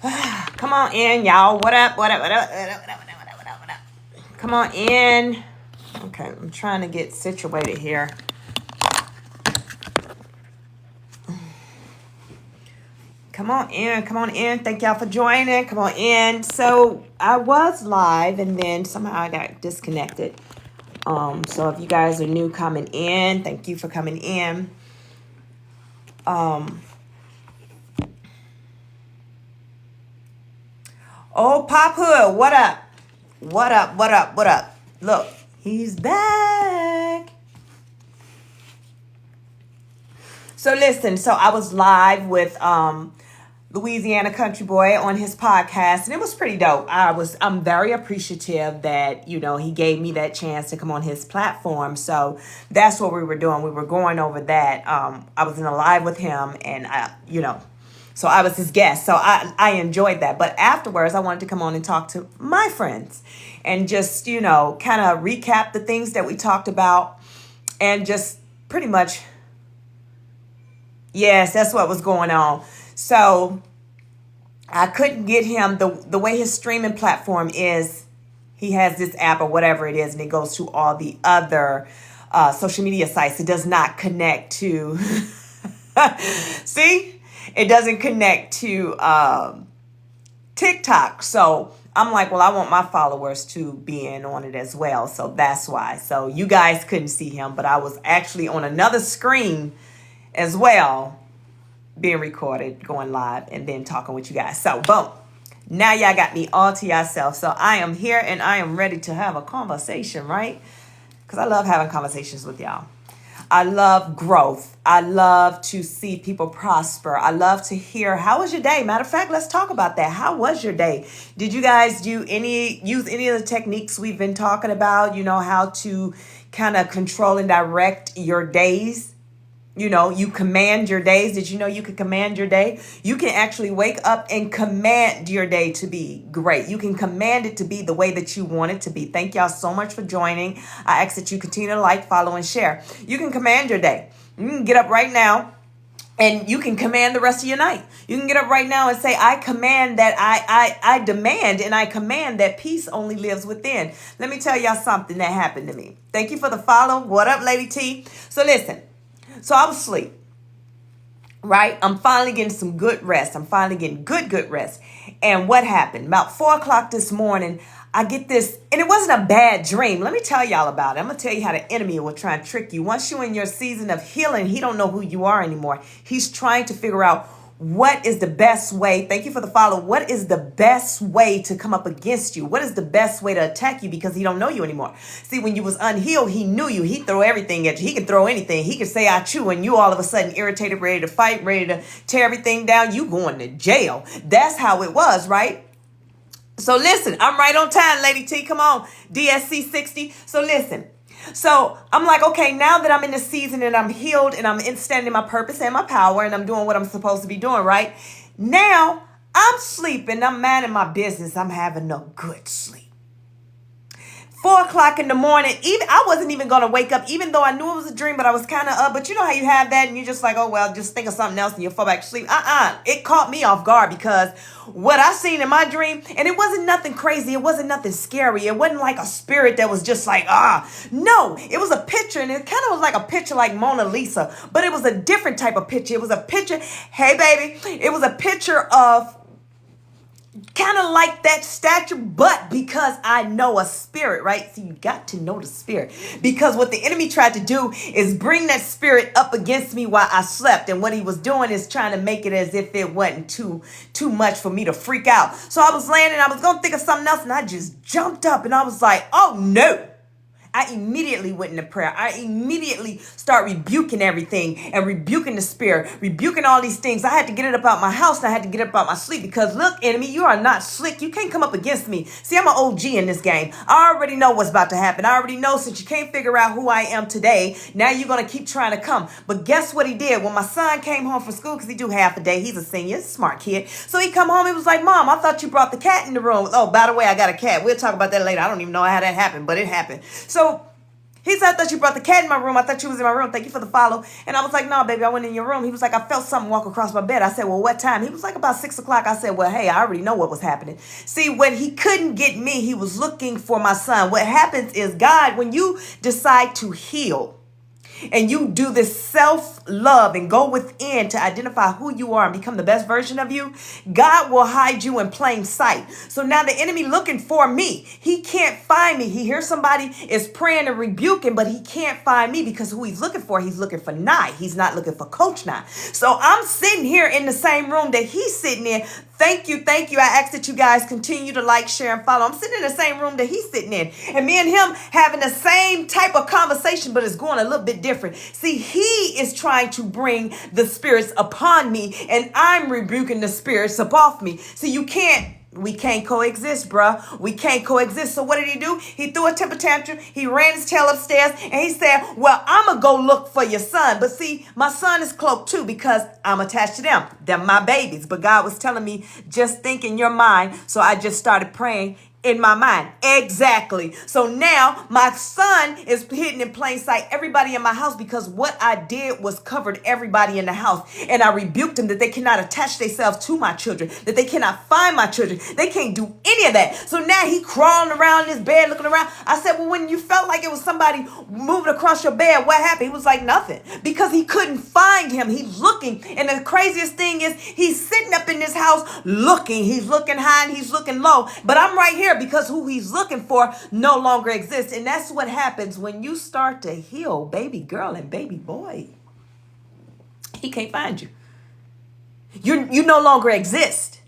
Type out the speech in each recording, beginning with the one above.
Come on in, y'all. What up? What up? What up? What up? What up? What up? What up? What up? What up? Come on in. Okay, I'm trying to get situated here. Come on in. Come on in. Thank y'all for joining. Come on in. So I was live and then somehow I got disconnected. So if you guys are new coming in, thank you for coming in. Oh, Pop Hood, what up? What up? What up? What up? Look, he's back. So listen, so I was live with Louisiana Country Boy on his podcast, and it was pretty dope. I'm very appreciative that, he gave me that chance to come on his platform. So that's what we were doing. We were going over that. I was in a live with him, and so I was his guest. So I enjoyed that. But afterwards, I wanted to come on and talk to my friends and just, kind of recap the things that we talked about and just pretty much, yes, that's what was going on. So I couldn't get him the way his streaming platform is. He has this app or whatever it is, and it goes to all the other social media sites. It does not connect to, see? It doesn't connect to TikTok. So I'm like, well, I want my followers to be in on it as well. So that's why. So you guys couldn't see him, but I was actually on another screen as well, being recorded, going live, and then talking with you guys. So boom. Now y'all got me all to yourself. So I am here and I am ready to have a conversation, right? Because I love having conversations with y'all. I love growth. I love to see people prosper. I love to hear, how was your day? Matter of fact, let's talk about that. How was your day? Did you guys use any of the techniques we've been talking about? How to kind of control and direct your days? You command your days. Did you know you could command your day? You can actually wake up and command your day to be great. You can command it to be the way that you want it to be. Thank y'all so much for joining. I ask that you continue to like, follow, and share. You can command your day. You can get up right now and you can command the rest of your night. You can get up right now and say, I command that I demand and I command that peace only lives within. Let me tell y'all something that happened to me. Thank you for the follow. What up, Lady T? So listen. So I was asleep, right? I'm finally getting some good rest. I'm finally getting good rest. And what happened? About 4 o'clock this morning, I get this, and it wasn't a bad dream. Let me tell y'all about it. I'm going to tell you how the enemy will try and trick you. Once you're in your season of healing, he don't know who you are anymore. He's trying to figure out what is the best way. Thank you for the follow. What is the best way to come up against you? What is the best way to attack you? Because he don't know you anymore. See, when you was unhealed, he knew you. He throw everything at you. He can throw anything. He can say, I chew, and you all of a sudden irritated, ready to fight, ready to tear everything down. You going to jail. That's how it was, right? So listen, I'm right on time, Lady T. Come on, DSC 60. So listen. So I'm like, okay, now that I'm in the season and I'm healed and I'm standing in my purpose and my power and I'm doing what I'm supposed to be doing, right? Now I'm sleeping. I'm minding my business. I'm having a good sleep. 4 o'clock in the morning, I wasn't even going to wake up, even though I knew it was a dream, but I was kind of up. But you know how you have that and you're just like, oh, well, just think of something else and you'll fall back to sleep. It caught me off guard because what I seen in my dream, and it wasn't nothing crazy. It wasn't nothing scary. It wasn't like a spirit that was just like, no, it was a picture. And it kind of was like a picture like Mona Lisa, but it was a different type of picture. It was a picture. Hey, baby, it was a picture of kind of like that stature, but because I know a spirit, right? So you got to know the spirit, because what the enemy tried to do is bring that spirit up against me while I slept. And what he was doing is trying to make it as if it wasn't too much for me to freak out. So I was laying and I was going to think of something else, and I just jumped up and I was like, oh no. I immediately went into prayer. I immediately start rebuking everything and rebuking the spirit, rebuking all these things. I had to get it up out my house and I had to get it up out my sleep because look, enemy, you are not slick. You can't come up against me. See, I'm an OG in this game. I already know what's about to happen. I already know since you can't figure out who I am today, now you're going to keep trying to come. But guess what he did? When my son came home from school, because he do half a day, he's a senior, smart kid. So he come home, he was like, Mom, I thought you brought the cat in the room. Oh, by the way, I got a cat. We'll talk about that later. I don't even know how that happened, but it happened. So He said, I thought you brought the cat in my room. I thought you was in my room. Thank you for the follow. And I was like, no, baby, I went in your room. He was like, I felt something walk across my bed. I said, well, what time? He was like, about 6 o'clock. I said, well, hey, I already know what was happening. See, when he couldn't get me, he was looking for my son. What happens is God, when you decide to heal, and you do this self-love and go within to identify who you are and become the best version of you, God will hide you in plain sight. So now the enemy looking for me, he can't find me. He hears somebody is praying and rebuking, but he can't find me because who he's looking for Nye. He's not looking for Coach Nye. So I'm sitting here in the same room that he's sitting in. Thank you. I ask that you guys continue to like, share, and follow. I'm sitting in the same room that he's sitting in. And me and him having the same type of conversation, but it's going a little bit different. See, he is trying to bring the spirits upon me, and I'm rebuking the spirits above me. So we can't coexist, bruh. We can't coexist. So what did he do? He threw a temper tantrum. He ran his tail upstairs and he said, well, I'm going to go look for your son. But see, my son is cloaked too because I'm attached to them. They're my babies. But God was telling me, just think in your mind. So I just started praying in my mind. Exactly. So now my son is hidden in plain sight, everybody in my house, because what I did was covered everybody in the house. And I rebuked them that they cannot attach themselves to my children, that they cannot find my children. They can't do any of that. So now he crawling around in his bed looking around. I said, well, when you felt like it was somebody moving across your bed, what happened? He was like, nothing, because he couldn't find him. He's looking. And the craziest thing is he's sitting up in this house looking. He's looking high and he's looking low. But I'm right here because who he's looking for no longer exists. And that's what happens when you start to heal, baby girl and baby boy. He can't find you. You no longer exist.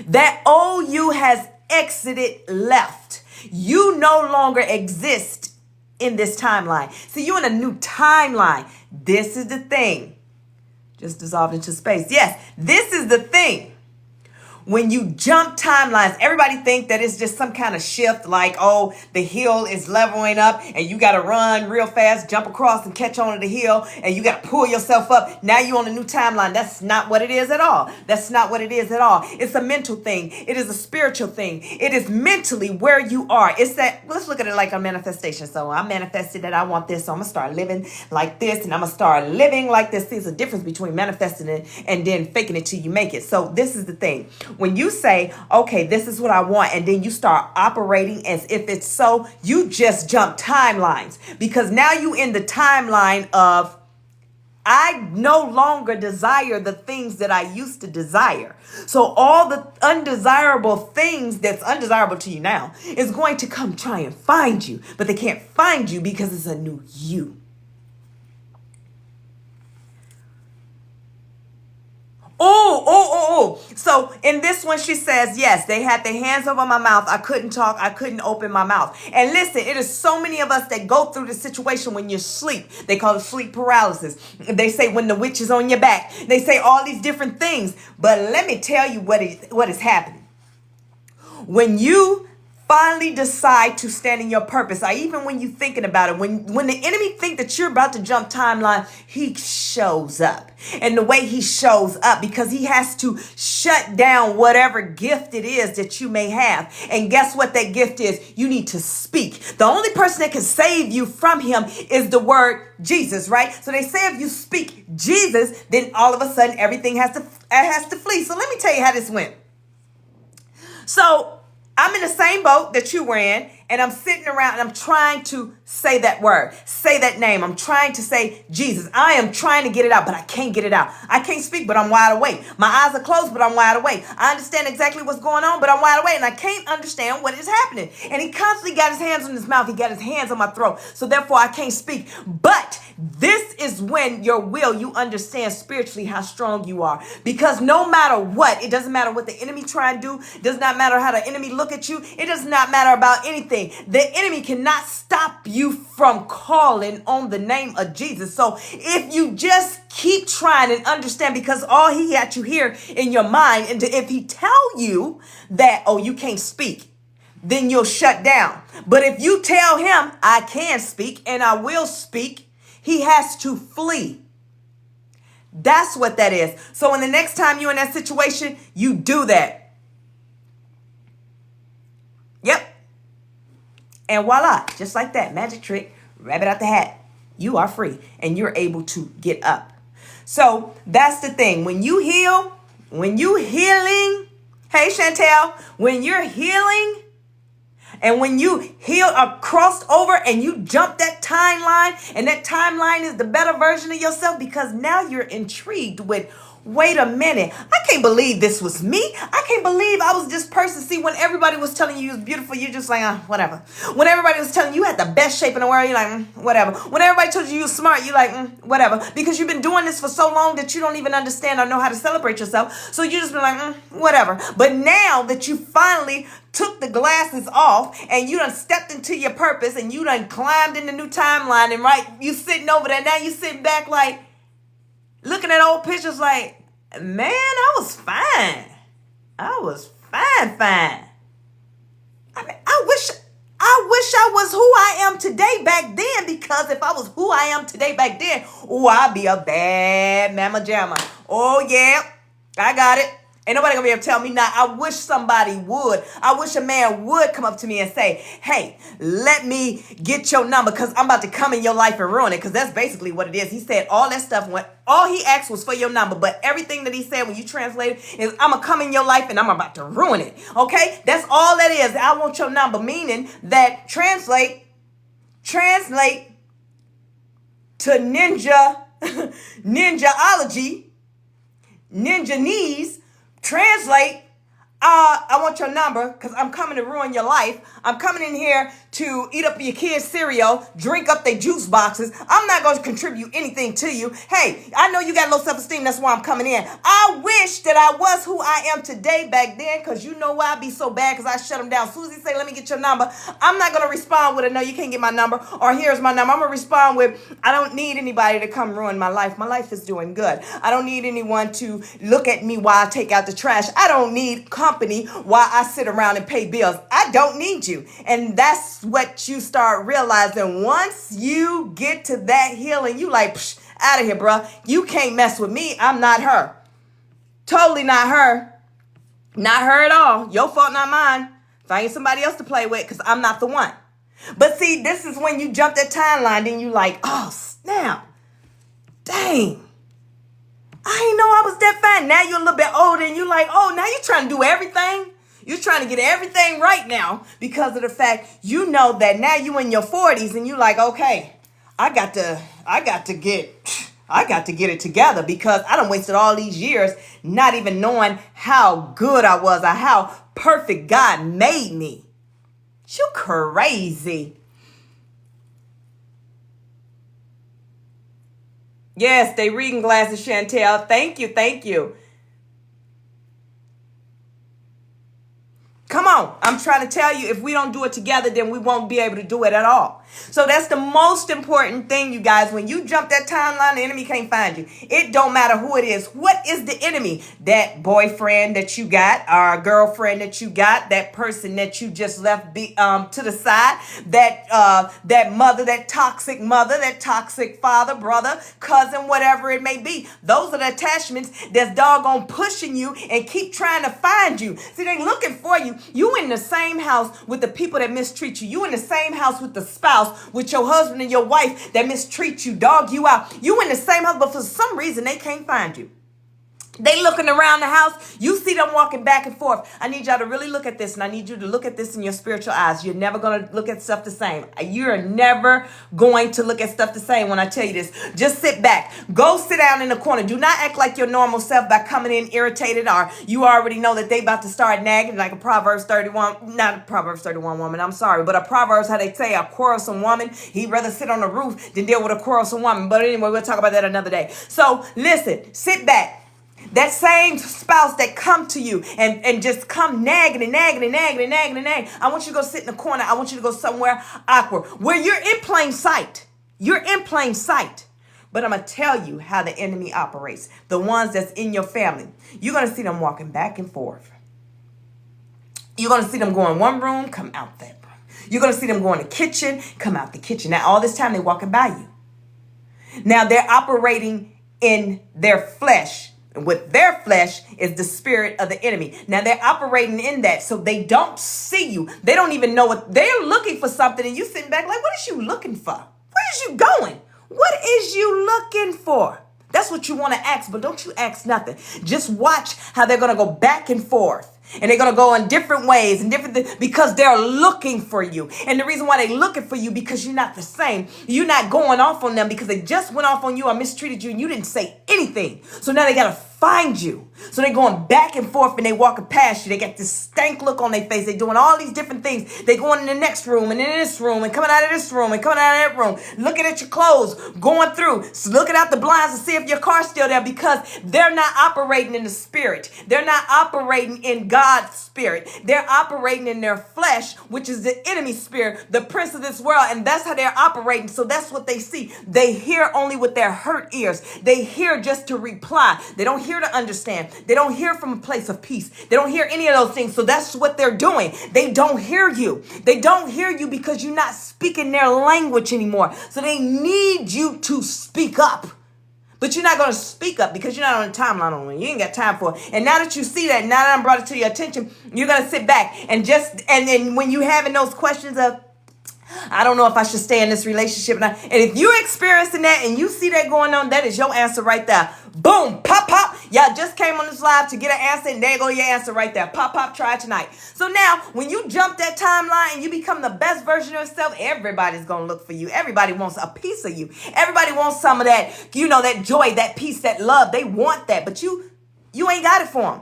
That old you has exited, left. You no longer exist in this timeline. See, you're in a new timeline. This is the thing. Just dissolved into space. Yes, this is the thing. When you jump timelines, everybody think that it's just some kind of shift, like, oh, the hill is leveling up and you got to run real fast, jump across and catch on to the hill, and you got to pull yourself up. Now you're on a new timeline. That's not what it is at all. That's not what it is at all. It's a mental thing. It is a spiritual thing. It is mentally where you are. It's that, let's look at it like a manifestation. So I manifested that I want this, so I'm going to start living like this, and I'm going to start living like this. There's a difference between manifesting it and then faking it till you make it. So this is the thing. When you say, okay, this is what I want, and then you start operating as if it's so, you just jump timelines, because now you in the timeline of, I no longer desire the things that I used to desire. So all the undesirable things that's undesirable to you now is going to come try and find you, but they can't find you because it's a new you. Oh. So in this one, she says, yes, they had their hands over my mouth. I couldn't talk. I couldn't open my mouth. And listen, it is so many of us that go through this situation when you sleep. They call it sleep paralysis. They say when the witch is on your back. They say all these different things. But let me tell you what is happening. When you finally decide to stand in your purpose, or even when you're thinking about it, when the enemy think that you're about to jump timeline, he shows up. And the way he shows up, because he has to shut down whatever gift it is that you may have. And guess what that gift is? You need to speak. The only person that can save you from him is the word Jesus, right? So they say if you speak Jesus, then all of a sudden everything has to flee. So let me tell you how this went. So I'm in the same boat that you were in, and I'm sitting around and I'm trying to say that word, say that name. I'm trying to say Jesus. I am trying to get it out, but I can't get it out. I can't speak, but I'm wide awake. My eyes are closed, but I'm wide awake. I understand exactly what's going on, but I'm wide awake, and I can't understand what is happening. And he constantly got his hands on his mouth. He got his hands on my throat. So therefore, I can't speak. But this is when you understand spiritually how strong you are. Because no matter what, it doesn't matter what the enemy try and do. It does not matter how the enemy look at you. It does not matter about anything. The enemy cannot stop you from calling on the name of Jesus. So if you just keep trying and understand, because all he got you here in your mind, and if he tell you that, oh, you can't speak, then you'll shut down. But if you tell him, I can speak and I will speak, he has to flee. That's what that is. So when the next time you're in that situation, you do that. Yep. And voila, just like that, magic trick, rabbit out the hat. You are free and you're able to get up. So that's the thing. When you heal, when you healing, hey Chantel, when you're healing and when you heal or crossed over and you jump that timeline, and that timeline is the better version of yourself, because now you're intrigued with, wait a minute, I can't believe this was me. I can't believe I was this person. See, when everybody was telling you was beautiful, you're just like, whatever. When everybody was telling you had the best shape in the world, you're like, whatever. When everybody told you were smart, you're like, whatever. Because you've been doing this for so long that you don't even understand or know how to celebrate yourself. So you just been like, whatever. But now that you finally took the glasses off and you done stepped into your purpose and you done climbed in the new timeline, and right, you sitting over there, now you sitting back like, looking at old pictures like, man, I was fine. I was fine. I mean, I wish I was who I am today back then, because if I was who I am today back then, I'd be a bad mama jamma. Oh, yeah, I got it. Ain't nobody gonna be able to tell me not. I wish somebody would. I wish a man would come up to me and say, hey, let me get your number, because I'm about to come in your life and ruin it. Because that's basically what it is. He said all that stuff. All he asked was for your number. But everything that he said when you translate it is, I'm going to come in your life and I'm about to ruin it. Okay? That's all that is. I want your number. Meaning that translate to ninjaology, ninjanese. Translate, I want your number because I'm coming to ruin your life. I'm coming in here to eat up your kids' cereal, drink up their juice boxes. I'm not going to contribute anything to you. Hey, I know you got low self-esteem. That's why I'm coming in. I wish that I was who I am today back then, because you know why I'd be so bad, because I shut them down. As soon as he say, let me get your number, I'm not going to respond with a no, you can't get my number, or here's my number. I'm going to respond with, I don't need anybody to come ruin my life. My life is doing good. I don't need anyone to look at me while I take out the trash. I don't need company while I sit around and pay bills. I don't need you. And that's what you start realizing once you get to that healing. You like, out of here, bro. You can't mess with me. I'm not her. Totally not her. Not her at all. Your fault, not mine. Find somebody else to play with, because I'm not the one. But see, this is when you jump that timeline, then you like, oh, snap. Dang. I didn't know I was that fine. Now you're a little bit older and you're like, oh, now you're trying to do everything. You're trying to get everything right now because of the fact you know that now you in your 40s and you like, okay, I got to get it together, because I done wasted all these years not even knowing how good I was or how perfect God made me. You crazy. Yes, they reading glasses, Chantel. Thank you. Come on. I'm trying to tell you, if we don't do it together, then we won't be able to do it at all. So that's the most important thing, you guys. When you jump that timeline, the enemy can't find you. It don't matter who it is. What is the enemy? That boyfriend that you got, or girlfriend that you got, that person that you just left to the side, that mother, that toxic father, brother, cousin, whatever it may be. Those are the attachments that's doggone pushing you and keep trying to find you. See, they looking for you. You in the same house with the people that mistreat you. You in the same house with the spouse, with your husband and your wife that mistreat you, dog you out. You in the same house, but for some reason they can't find you. They looking around the house. You see them walking back and forth. I need y'all to really look at this, and I need you to look at this in your spiritual eyes. You're never going to look at stuff the same. You're never going to look at stuff the same when I tell you this. Just sit back. Go sit down in the corner. Do not act like your normal self by coming in irritated, or you already know that they about to start nagging, like a Proverbs 31, not a Proverbs 31 woman, I'm sorry, but a Proverbs, how they say, a quarrelsome woman, he'd rather sit on the roof than deal with a quarrelsome woman. But anyway, we'll talk about that another day. So listen, sit back. That same spouse that come to you and just come nagging. I want you to go sit in the corner. I want you to go somewhere awkward where you're in plain sight. You're in plain sight. But I'm going to tell you how the enemy operates. The ones that's in your family. You're going to see them walking back and forth. You're going to see them go in one room, come out that room. You're going to see them go in the kitchen, come out the kitchen. Now, all this time they're walking by you. Now, they're operating in their flesh. With their flesh is the spirit of the enemy. Now they're operating in that, so they don't see you. They don't even know what they're looking for, something, and you sitting back like, what is you looking for? What is you going? What is you looking for? That's what you want to ask, but don't you ask nothing. Just watch how they're going to go back and forth. And they're going to go in different ways and different things because they're looking for you. And the reason why they're looking for you because you're not the same. You're not going off on them because they just went off on you or mistreated you and you didn't say anything. So now they got to find you. So they're going back and forth and they walking past you. They got this stank look on their face. They're doing all these different things. They going in the next room and in this room and coming out of this room and coming out of that room. Looking at your clothes, going through, looking out the blinds to see if your car's still there because they're not operating in the spirit. They're not operating in God's spirit. They're operating in their flesh, which is the enemy spirit, the prince of this world. And that's how they're operating. So that's what they see. They hear only with their hurt ears. They hear just to reply. They don't hear to understand. They don't hear from a place of peace. They don't hear any of those things. So that's what they're doing. They don't hear you. They don't hear you because you're not speaking their language anymore. So they need you to speak up. But you're not going to speak up because you're not on the timeline on it. You ain't got time for it. And now that you see that, now that I brought it to your attention, you're going to sit back and then when you having those questions of, I don't know if I should stay in this relationship. And if you're experiencing that and you see that going on, that is your answer right there. Boom, pop, pop. Y'all just came on this live to get an answer, and there go your answer right there. Pop, pop, try it tonight. So now, when you jump that timeline and you become the best version of yourself, everybody's going to look for you. Everybody wants a piece of you. Everybody wants some of that, that joy, that peace, that love. They want that, but you ain't got it for them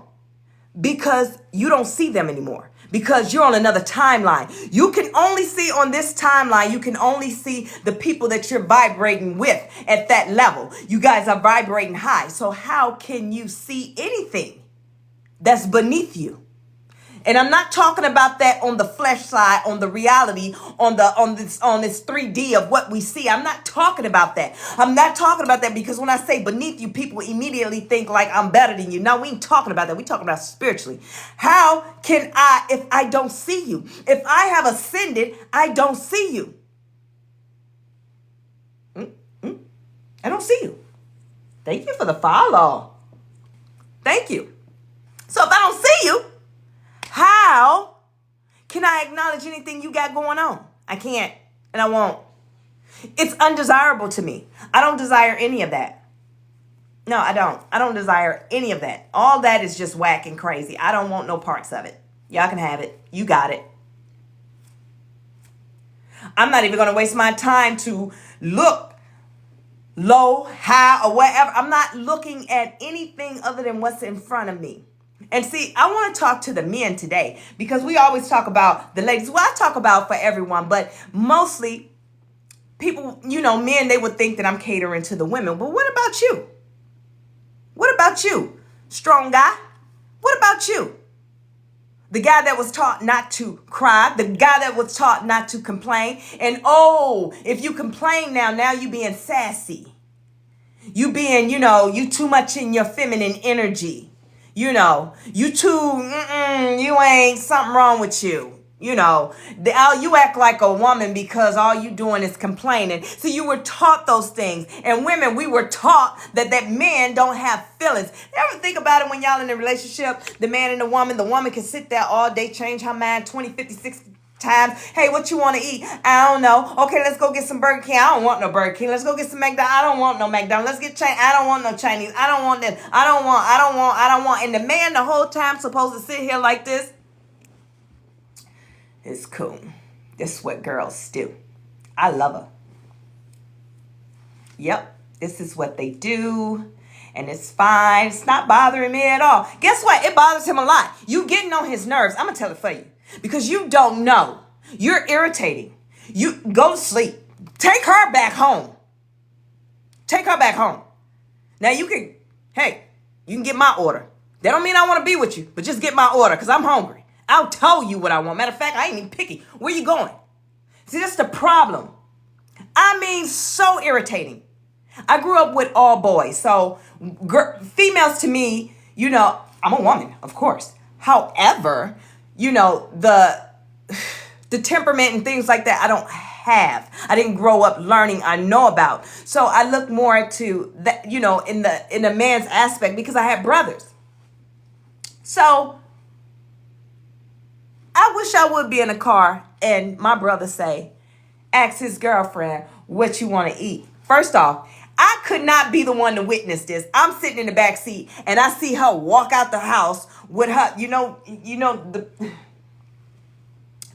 because you don't see them anymore. Because you're on another timeline. You can only see on this timeline, you can only see the people that you're vibrating with at that level. You guys are vibrating high. So how can you see anything that's beneath you? And I'm not talking about that on the flesh side, on the reality, on this 3D of what we see. I'm not talking about that. I'm not talking about that because when I say beneath you, people immediately think like I'm better than you. No, we ain't talking about that. We talking about spiritually. How can I, if I don't see you? If I have ascended, I don't see you. I don't see you. Thank you for the follow. Thank you. So if I don't see you, how can I acknowledge anything you got going on? I can't, and I won't. It's undesirable to me. I don't desire any of that. No, I don't. I don't desire any of that. All that is just whack and crazy. I don't want no parts of it. Y'all can have it. You got it. I'm not even going to waste my time to look low, high, or whatever. I'm not looking at anything other than what's in front of me. And see, I want to talk to the men today because we always talk about the ladies. Well, I talk about for everyone, but mostly people, men, they would think that I'm catering to the women. But what about you? What about you, strong guy? What about you? The guy that was taught not to cry, the guy that was taught not to complain. And if you complain now you being sassy. You being, you too much in your feminine energy. You ain't something wrong with you. You act like a woman because all you doing is complaining. So you were taught those things. And women, we were taught that men don't have feelings. You ever think about it when y'all in a relationship, the man and the woman can sit there all day, change her mind 20, 50, 60 times. Hey, what you want to eat? I don't know. Okay, let's go get some Burger King. I don't want no Burger King. Let's go get some McDonald's. I don't want no McDonald's. Let's get Chinese. I don't want no Chinese. I don't want that. I don't want. And the man the whole time supposed to sit here like this. It's cool. This is what girls do. I love her. Yep, this is what they do. And it's fine. It's not bothering me at all. Guess what? It bothers him a lot. You getting on his nerves. I'm going to tell it for you. Because you don't know. You're irritating. You go to sleep. Take her back home. Take her back home. Now you can get my order. That don't mean I want to be with you, but just get my order because I'm hungry. I'll tell you what I want. Matter of fact, I ain't even picky. Where you going? See, that's the problem. I mean, so irritating. I grew up with all boys. So females to me, I'm a woman, of course. However, the temperament and things like that, I don't have. I didn't grow up learning. I know about. So I look more to that, in the man's aspect because I had brothers. So I wish I would be in a car and my brother say, asked his girlfriend, what you want to eat? First off, I could not be the one to witness this. I'm sitting in the back seat and I see her walk out the house with her,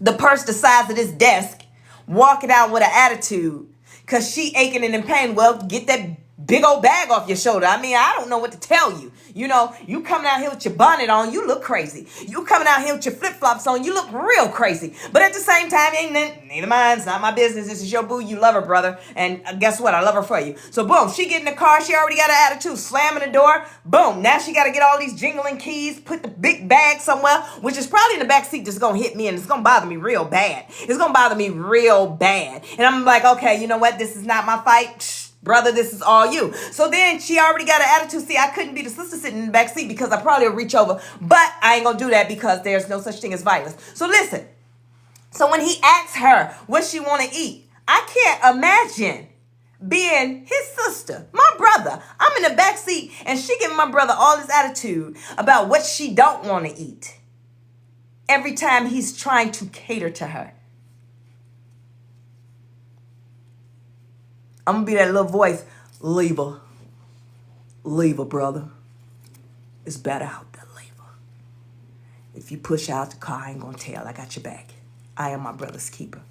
the purse the size of this desk, walking out with an attitude because she aching and in pain. Well, get that big old bag off your shoulder. I mean, I don't know what to tell you. You coming out here with your bonnet on, you look crazy. You coming out here with your flip-flops on, you look real crazy. But at the same time, neither mine, it's not my business. This is your boo. You love her, brother. And guess what? I love her for you. So boom, she get in the car. She already got an attitude, slamming the door. Boom. Now she got to get all these jingling keys, put the big bag somewhere, which is probably in the back seat that's going to hit me and it's going to bother me real bad. It's going to bother me real bad. And I'm like, okay, you know what? This is not my fight. Brother, this is all you. So then she already got an attitude. See, I couldn't be the sister sitting in the back seat because I probably would reach over. But I ain't going to do that because there's no such thing as violence. So listen. So when he asks her what she want to eat, I can't imagine being his sister, my brother. I'm in the back seat and she giving my brother all this attitude about what she don't want to eat. Every time he's trying to cater to her. I'm going to be that little voice. Leave her, brother. It's better out there, leave her. If you push out the car, I ain't going to tell. I got your back. I am my brother's keeper.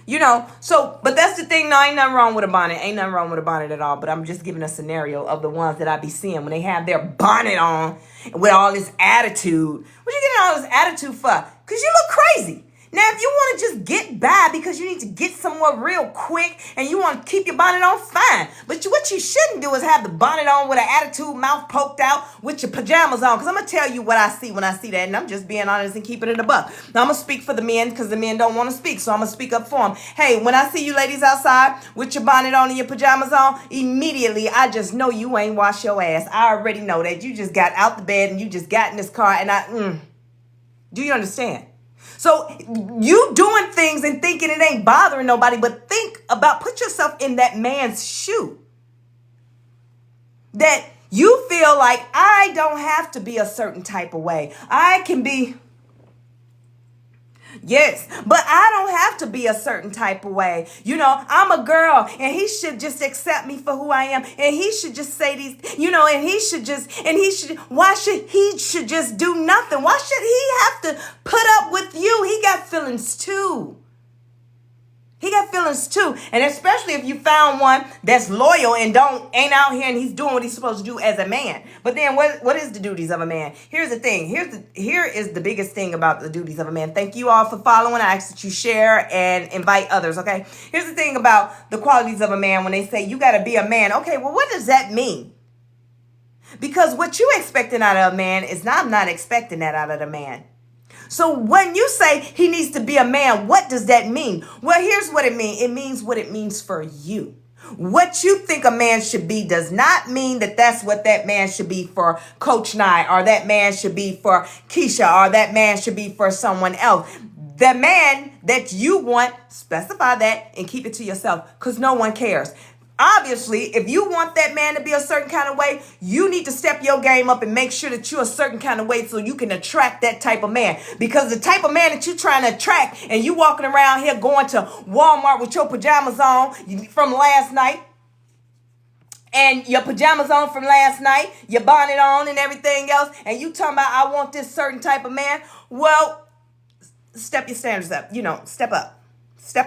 But that's the thing. No, ain't nothing wrong with a bonnet. Ain't nothing wrong with a bonnet at all. But I'm just giving a scenario of the ones that I be seeing when they have their bonnet on with all this attitude. What you getting all this attitude for? Because you look crazy. Now, if you want to just get by because you need to get somewhere real quick and you want to keep your bonnet on, fine. But what you shouldn't do is have the bonnet on with an attitude, mouth poked out, with your pajamas on. Because I'm going to tell you what I see when I see that. And I'm just being honest and keeping it a buck. Now, I'm going to speak for the men because the men don't want to speak. So I'm going to speak up for them. Hey, when I see you ladies outside with your bonnet on and your pajamas on, immediately I just know you ain't washed your ass. I already know that. You just got out the bed and you just got in this car and do you understand? So you doing things and thinking it ain't bothering nobody, but put yourself in that man's shoe. That you feel like I don't have to be a certain type of way. I can be, yes, but I don't have to be a certain type of way. I'm a girl and he should just accept me for who I am. And he should just say these, why should he just do nothing? Why should he have to put up with you? He got feelings too. And especially if you found one that's loyal and ain't out here and he's doing what he's supposed to do as a man. But then what is the duties of a man? Here's the thing. Here is the biggest thing about the duties of a man. Thank you all for following. I ask that you share and invite others, okay? Here's the thing about the qualities of a man when they say you got to be a man. Okay, well, what does that mean? Because what you expecting out of a man is I'm not expecting that out of the man. So when you say he needs to be a man, what does that mean? Well, here's what it means. It means what it means for you. What you think a man should be does not mean that that's what that man should be for Coach Nye, or that man should be for Keisha, or that man should be for someone else. The man that you want, specify that and keep it to yourself because no one cares. Obviously, if you want that man to be a certain kind of way, you need to step your game up and make sure that you're a certain kind of way so you can attract that type of man. Because the type of man that you're trying to attract and you walking around here going to Walmart with your pajamas on from last night, and your pajamas on from last night, your bonnet on and everything else, and you talking about I want this certain type of man, well, step your standards up. Step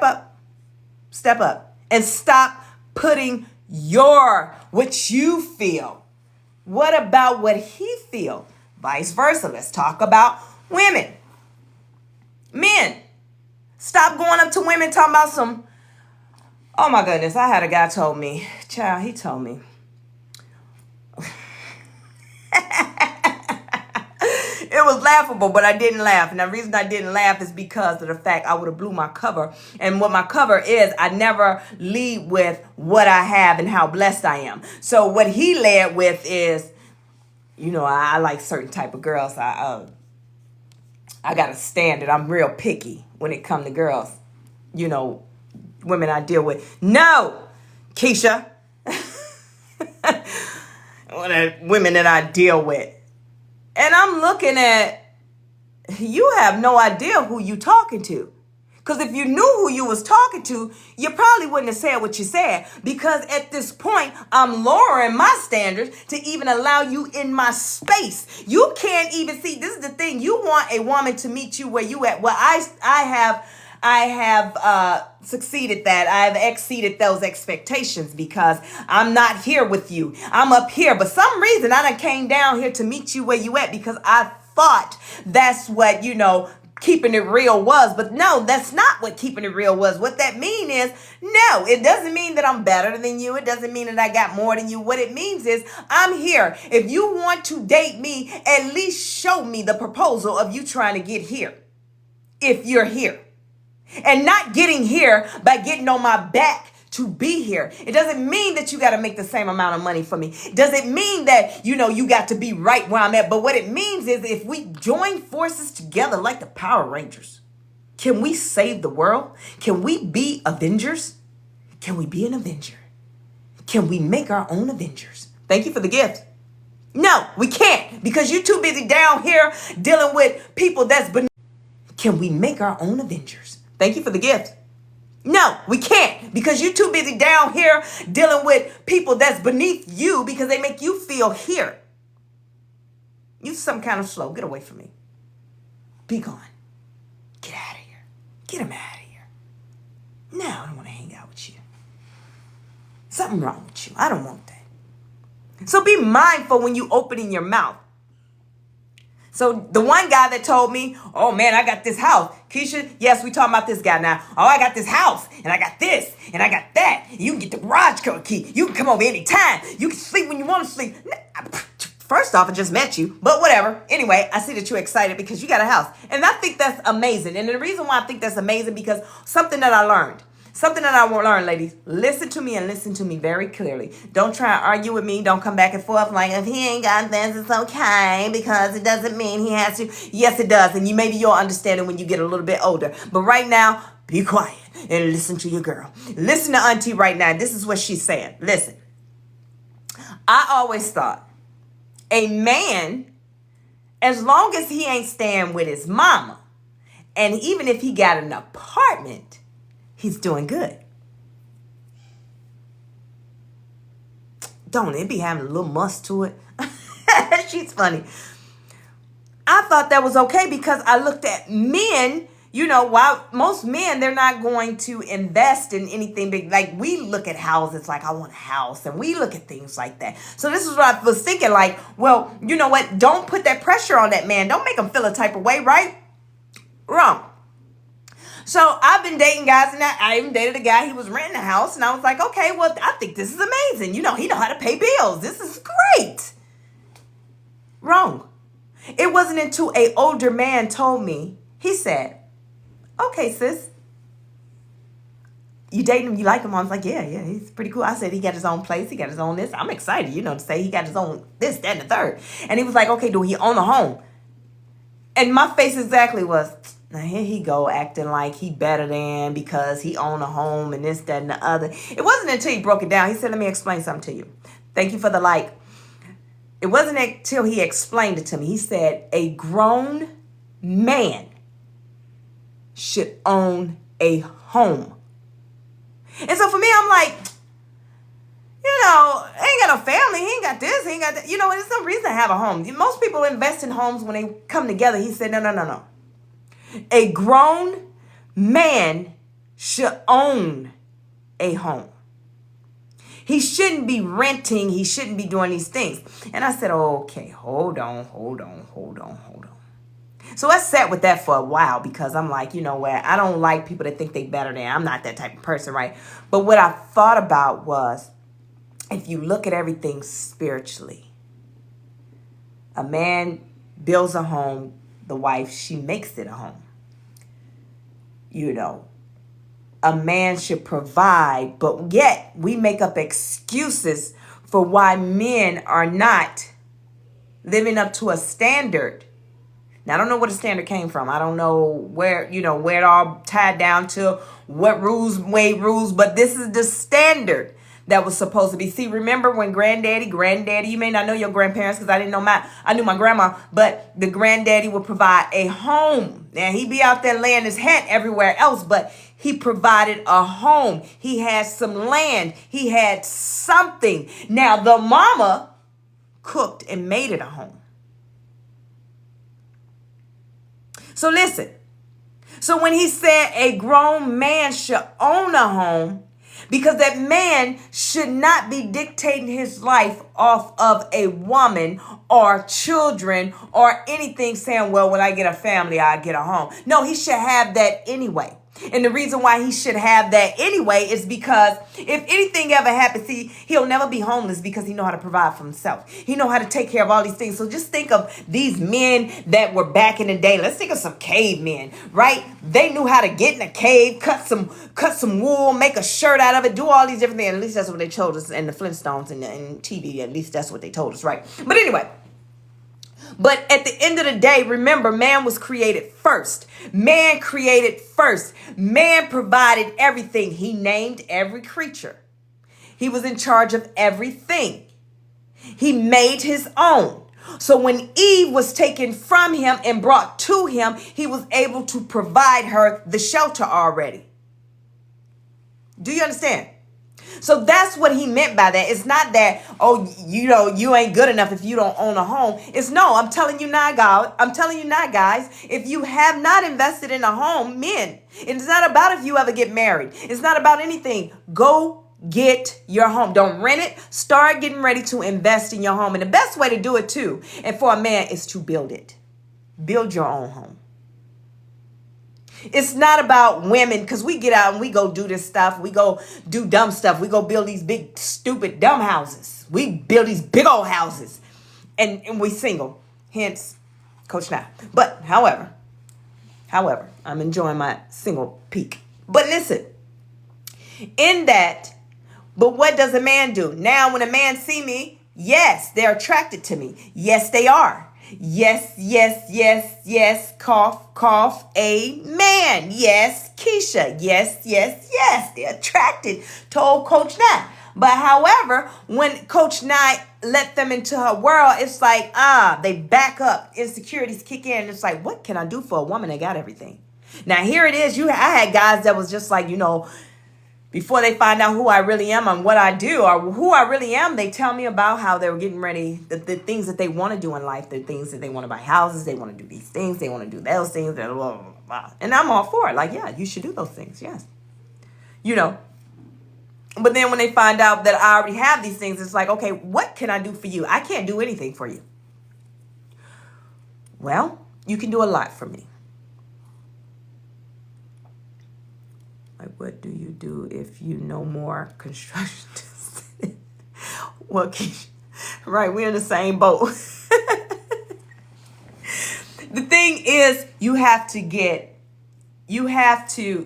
up, and stop putting what you feel. What about what he feel? Vice versa. Let's talk about women. Men, stop going up to women talking about some, oh my goodness, I had a guy told me, he told me, it was laughable, but I didn't laugh. And the reason I didn't laugh is because of the fact I would have blew my cover. And what my cover is, I never lead with what I have and how blessed I am. So what he led with is, I like certain type of girls. I got a standard. I'm real picky when it comes to girls. Women I deal with. No, Keisha. Women that I deal with. And I'm looking at, you have no idea who you talking to. Because if you knew who you was talking to, you probably wouldn't have said what you said. Because at this point, I'm lowering my standards to even allow you in my space. You can't even see. This is the thing. You want a woman to meet you where you at. Well, I have succeeded that. I've exceeded those expectations because I'm not here with you. I'm up here. But some reason I done came down here to meet you where you at because I thought that's what, keeping it real was. But no, that's not what keeping it real was. What that mean is, no, it doesn't mean that I'm better than you. It doesn't mean that I got more than you. What it means is I'm here. If you want to date me, at least show me the proposal of you trying to get here. If you're here. And not getting here by getting on my back to be here. It doesn't mean that you got to make the same amount of money for me. Does it mean that, you got to be right where I'm at? But what it means is if we join forces together like the Power Rangers, can we save the world? Can we be Avengers? Can we be an Avenger? Can we make our own Avengers? Thank you for the gift. No, we can't because you're too busy down here dealing with people that's beneath. Can we make our own Avengers? Thank you for the gift. No, we can't because you're too busy down here dealing with people that's beneath you because they make you feel here. You some kind of slow. Get away from me. Be gone. Get out of here. Get him out of here. No, I don't want to hang out with you. Something wrong with you. I don't want that. So be mindful when you opening your mouth. So the one guy that told me, oh man, I got this house. Keisha, yes, we talking about this guy now. Oh, I got this house and I got this and I got that. You can get the garage key. You can come over anytime. You can sleep when you want to sleep. First off, I just met you, but whatever. Anyway, I see that you're excited because you got a house. And I think that's amazing. And the reason why I think that's amazing because something that I learned. Something that I will learn, ladies, listen to me and listen to me very clearly. Don't try and argue with me. Don't come back and forth like, if he ain't got this, it's okay because it doesn't mean he has to. Yes, it does. And maybe you'll understand it when you get a little bit older. But right now, be quiet and listen to your girl. Listen to Auntie right now. This is what she's saying. Listen, I always thought a man, as long as he ain't staying with his mama, and even if he got an apartment, he's doing good. Don't it be having a little must to it? She's funny. I thought that was okay because I looked at men, while most men, they're not going to invest in anything big. Like we look at houses like I want a house and we look at things like that. So this is what I was thinking like, well, you know what? Don't put that pressure on that man. Don't make him feel a type of way, right? Wrong. So I've been dating guys and I even dated a guy. He was renting a house and I was like, okay, well, I think this is amazing. He know how to pay bills. This is great. Wrong. It wasn't until an older man told me, he said, okay, sis, you dating him, you like him? I was like, yeah, he's pretty cool. I said, he got his own place. He got his own this. I'm excited, to say he got his own this, that, and the third. And he was like, okay, do he own a home? And my face exactly was, now here he go acting like he better than because he own a home and this, that, and the other. It wasn't until he broke it down. He said, let me explain something to you. Thank you for the like. It wasn't until he explained it to me. He said, a grown man should own a home. And so for me, I'm like, he ain't got no family. He ain't got this. He ain't got that. There's no reason to have a home. Most people invest in homes when they come together. He said, no. A grown man should own a home. He shouldn't be renting. He shouldn't be doing these things. And I said, okay, hold on. So I sat with that for a while because I'm like, you know what? I don't like people that think they better than. I'm not that type of person, right? But what I thought about was, if you look at everything spiritually, a man builds a home, the wife, she makes it a home. A man should provide, but yet we make up excuses for why men are not living up to a standard. Now, I don't know where the standard came from. I don't know where it all tied down to what rules made rules, but this is the standard that was supposed to be. See, remember when granddaddy, you may not know your grandparents because I knew my grandma, but the granddaddy would provide a home. Now, he'd be out there laying his hat everywhere else, but he provided a home. He had some land. He had something. Now, the mama cooked and made it a home. So listen. So when he said a grown man should own a home, because that man should not be dictating his life off of a woman or children or anything saying, well, when I get a family, I get a home. No, he should have that anyway. And the reason why he should have that anyway is because if anything ever happens, he'll never be homeless because he know how to provide for himself. He know how to take care of all these things. So just think of these men that were back in the day. Let's think of some cavemen, right? They knew how to get in a cave, cut some wool, make a shirt out of it, do all these different things. At least that's what they told us in the Flintstones and TV. At least that's what they told us, right? But anyway. But at the end of the day, remember, man was created first. Man created first. Man provided everything. He named every creature. He was in charge of everything. He made his own. So when Eve was taken from him and brought to him, he was able to provide her the shelter already. Do you understand? So that's what he meant by that. It's not that, oh, you ain't good enough if you don't own a home. It's no, I'm telling you now, guys, if you have not invested in a home, men, it's not about if you ever get married. It's not about anything. Go get your home. Don't rent it. Start getting ready to invest in your home. And the best way to do it too, and for a man, is to build it. Build your own home. It's not about women, because we get out and we go do this stuff. We go do dumb stuff. We go build these big, stupid, dumb houses. We build these big old houses. And we single. Hence, Coach Now. But, however, I'm enjoying my single peak. But listen, in that, but what does a man do? Now, when a man see me, yes, they're attracted to me. Yes, they are. Yes, yes, yes, yes, cough, cough, amen. Yes, Keisha. Yes, yes, yes. They're attracted. Told Coach Nye. But however, when Coach Nye let them into her world, it's like, they back up. Insecurities kick in. It's like, what can I do for a woman that got everything? Now, here it is. I had guys that was just like, before they find out who I really am and what I do or who I really am, they tell me about how they were getting ready, the things that they want to do in life, the things that they want to buy houses, they want to do these things, they want to do those things, blah, blah, blah, blah. And I'm all for it. Like, yeah, you should do those things. Yes. But then when they find out that I already have these things, it's like, okay, what can I do for you? I can't do anything for you. Well, you can do a lot for me. Like, what do you do if you know more construction? Well, right, we're in the same boat. The thing is,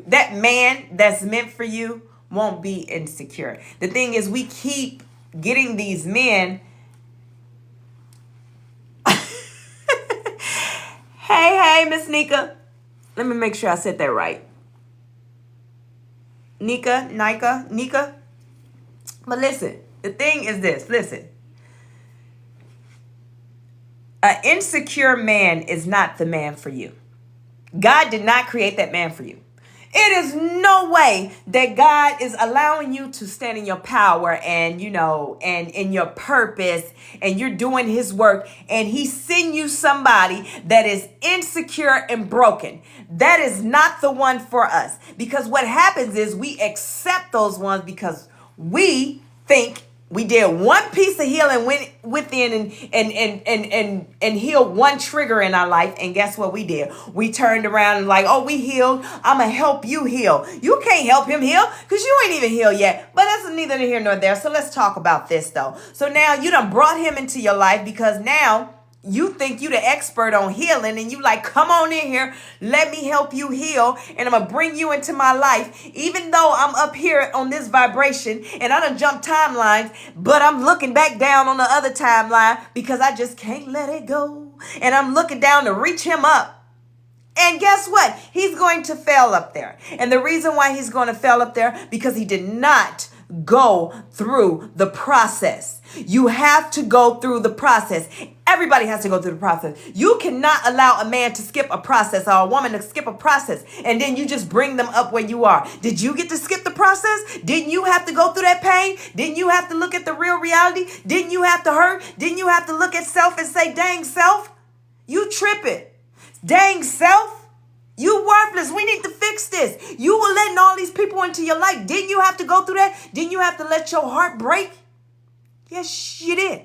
that man that's meant for you won't be insecure. The thing is, we keep getting these men. Hey, Miss Nika. Let me make sure I said that right. Nika. But listen, the thing is this. Listen. An insecure man is not the man for you. God did not create that man for you. It is no way that God is allowing you to stand in your power and, and in your purpose, and you're doing his work, and he send you somebody that is insecure and broken. That is not the one for us, because what happens is we accept those ones because we think we did one piece of healing within and healed one trigger in our life. And guess what we did? We turned around and like, oh, we healed. I'm going to help you heal. You can't help him heal because you ain't even healed yet. But that's neither here nor there. So let's talk about this, though. So now you done brought him into your life because now you think you the expert on healing, and you like, come on in here, let me help you heal, and I'm going to bring you into my life, even though I'm up here on this vibration, and I done jumped timelines, but I'm looking back down on the other timeline because I just can't let it go, and I'm looking down to reach him up. And guess what? He's going to fail up there. And the reason why he's going to fail up there, because he did not go through the process. You have to go through the process. Everybody has to go through the process. You cannot allow a man to skip a process or a woman to skip a process and then you just bring them up where you are. Did you get to skip the process? Didn't you have to go through that pain? Didn't you have to look at the real reality? Didn't you have to hurt? Didn't you have to look at self and say, dang self, you tripping. Dang self. You worthless. We need to fix this. You were letting all these people into your life. Didn't you have to go through that? Didn't you have to let your heart break? Yes, you did.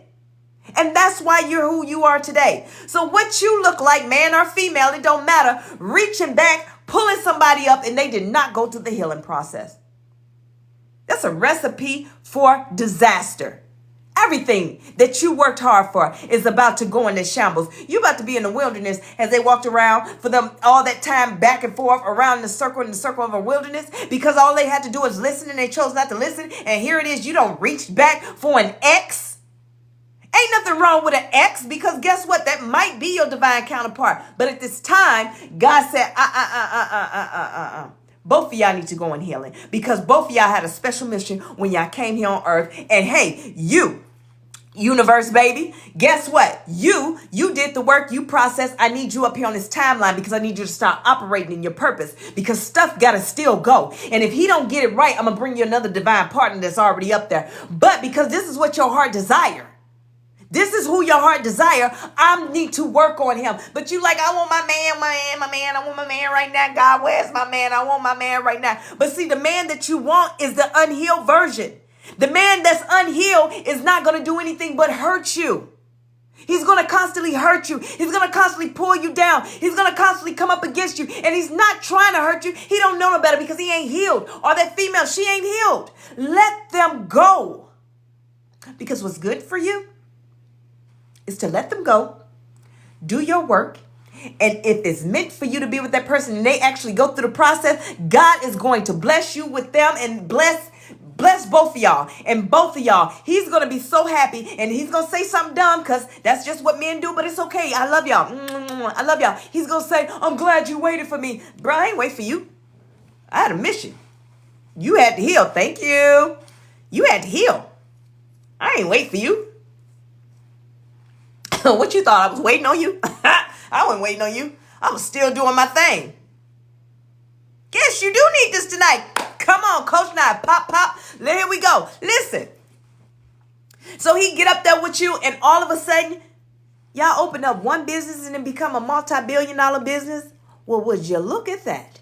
And that's why you're who you are today. So what you look like, man or female, it don't matter. Reaching back, pulling somebody up, and they did not go through the healing process. That's a recipe for disaster. Everything that you worked hard for is about to go into shambles. You about to be in the wilderness as they walked around for them all that time back and forth around in the circle of a wilderness because all they had to do was listen and they chose not to listen. And here it is. You don't reach back for an ex. Ain't nothing wrong with an ex because guess what? That might be your divine counterpart. But at this time, God said, both of y'all need to go in healing because both of y'all had a special mission when y'all came here on earth. And hey, you, universe, baby, guess what? You did the work, you processed. I need you up here on this timeline because I need you to start operating in your purpose because stuff got to still go. And if he don't get it right, I'm going to bring you another divine partner that's already up there. But because this is what your heart desire. This is who your heart desire. I need to work on him. But you like, I want my man. I want my man right now. God, where's my man? I want my man right now. But see, the man that you want is the unhealed version. The man that's unhealed is not going to do anything but hurt you. He's going to constantly hurt you. He's going to constantly pull you down. He's going to constantly come up against you. And he's not trying to hurt you. He don't know no better because he ain't healed. Or that female, she ain't healed. Let them go. Because what's good for you is to let them go, do your work, and if it's meant for you to be with that person and they actually go through the process, God is going to bless you with them and bless both of y'all. And both of y'all, he's going to be so happy and he's going to say something dumb because that's just what men do, but it's okay. I love y'all. I love y'all. He's going to say, I'm glad you waited for me. Bro, I ain't wait for you. I had a mission. You had to heal. Thank you. You had to heal. I ain't wait for you. What you thought? I was waiting on you? I wasn't waiting on you. I was still doing my thing. Guess you do need this tonight. Come on, Coach Nye. Pop. Here we go. Listen. So he get up there with you and all of a sudden, y'all open up one business and then become a multi-billion-dollar business. Well, would you look at that?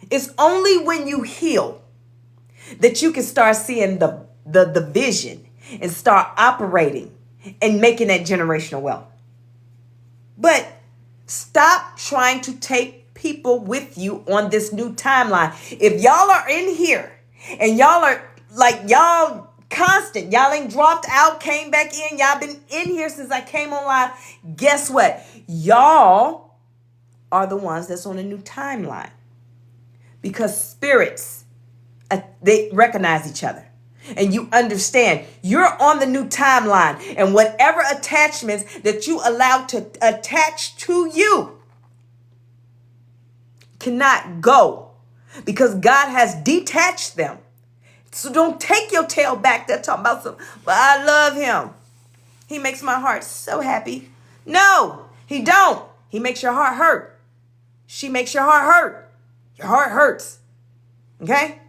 It's only when you heal that you can start seeing the vision and start operating and making that generational wealth. But stop trying to take people with you on this new timeline. If y'all are in here and y'all are like, y'all constant, y'all ain't dropped out, came back in, y'all been in here since I came on live, guess what? Y'all are the ones that's on a new timeline because spirits, they recognize each other. And you understand you're on the new timeline and whatever attachments that you allow to attach to you cannot go because God has detached them. So don't take your tail back there talking about some, but I love him. He makes my heart so happy. No, he don't. He makes your heart hurt. She makes your heart hurt. Your heart hurts. Okay?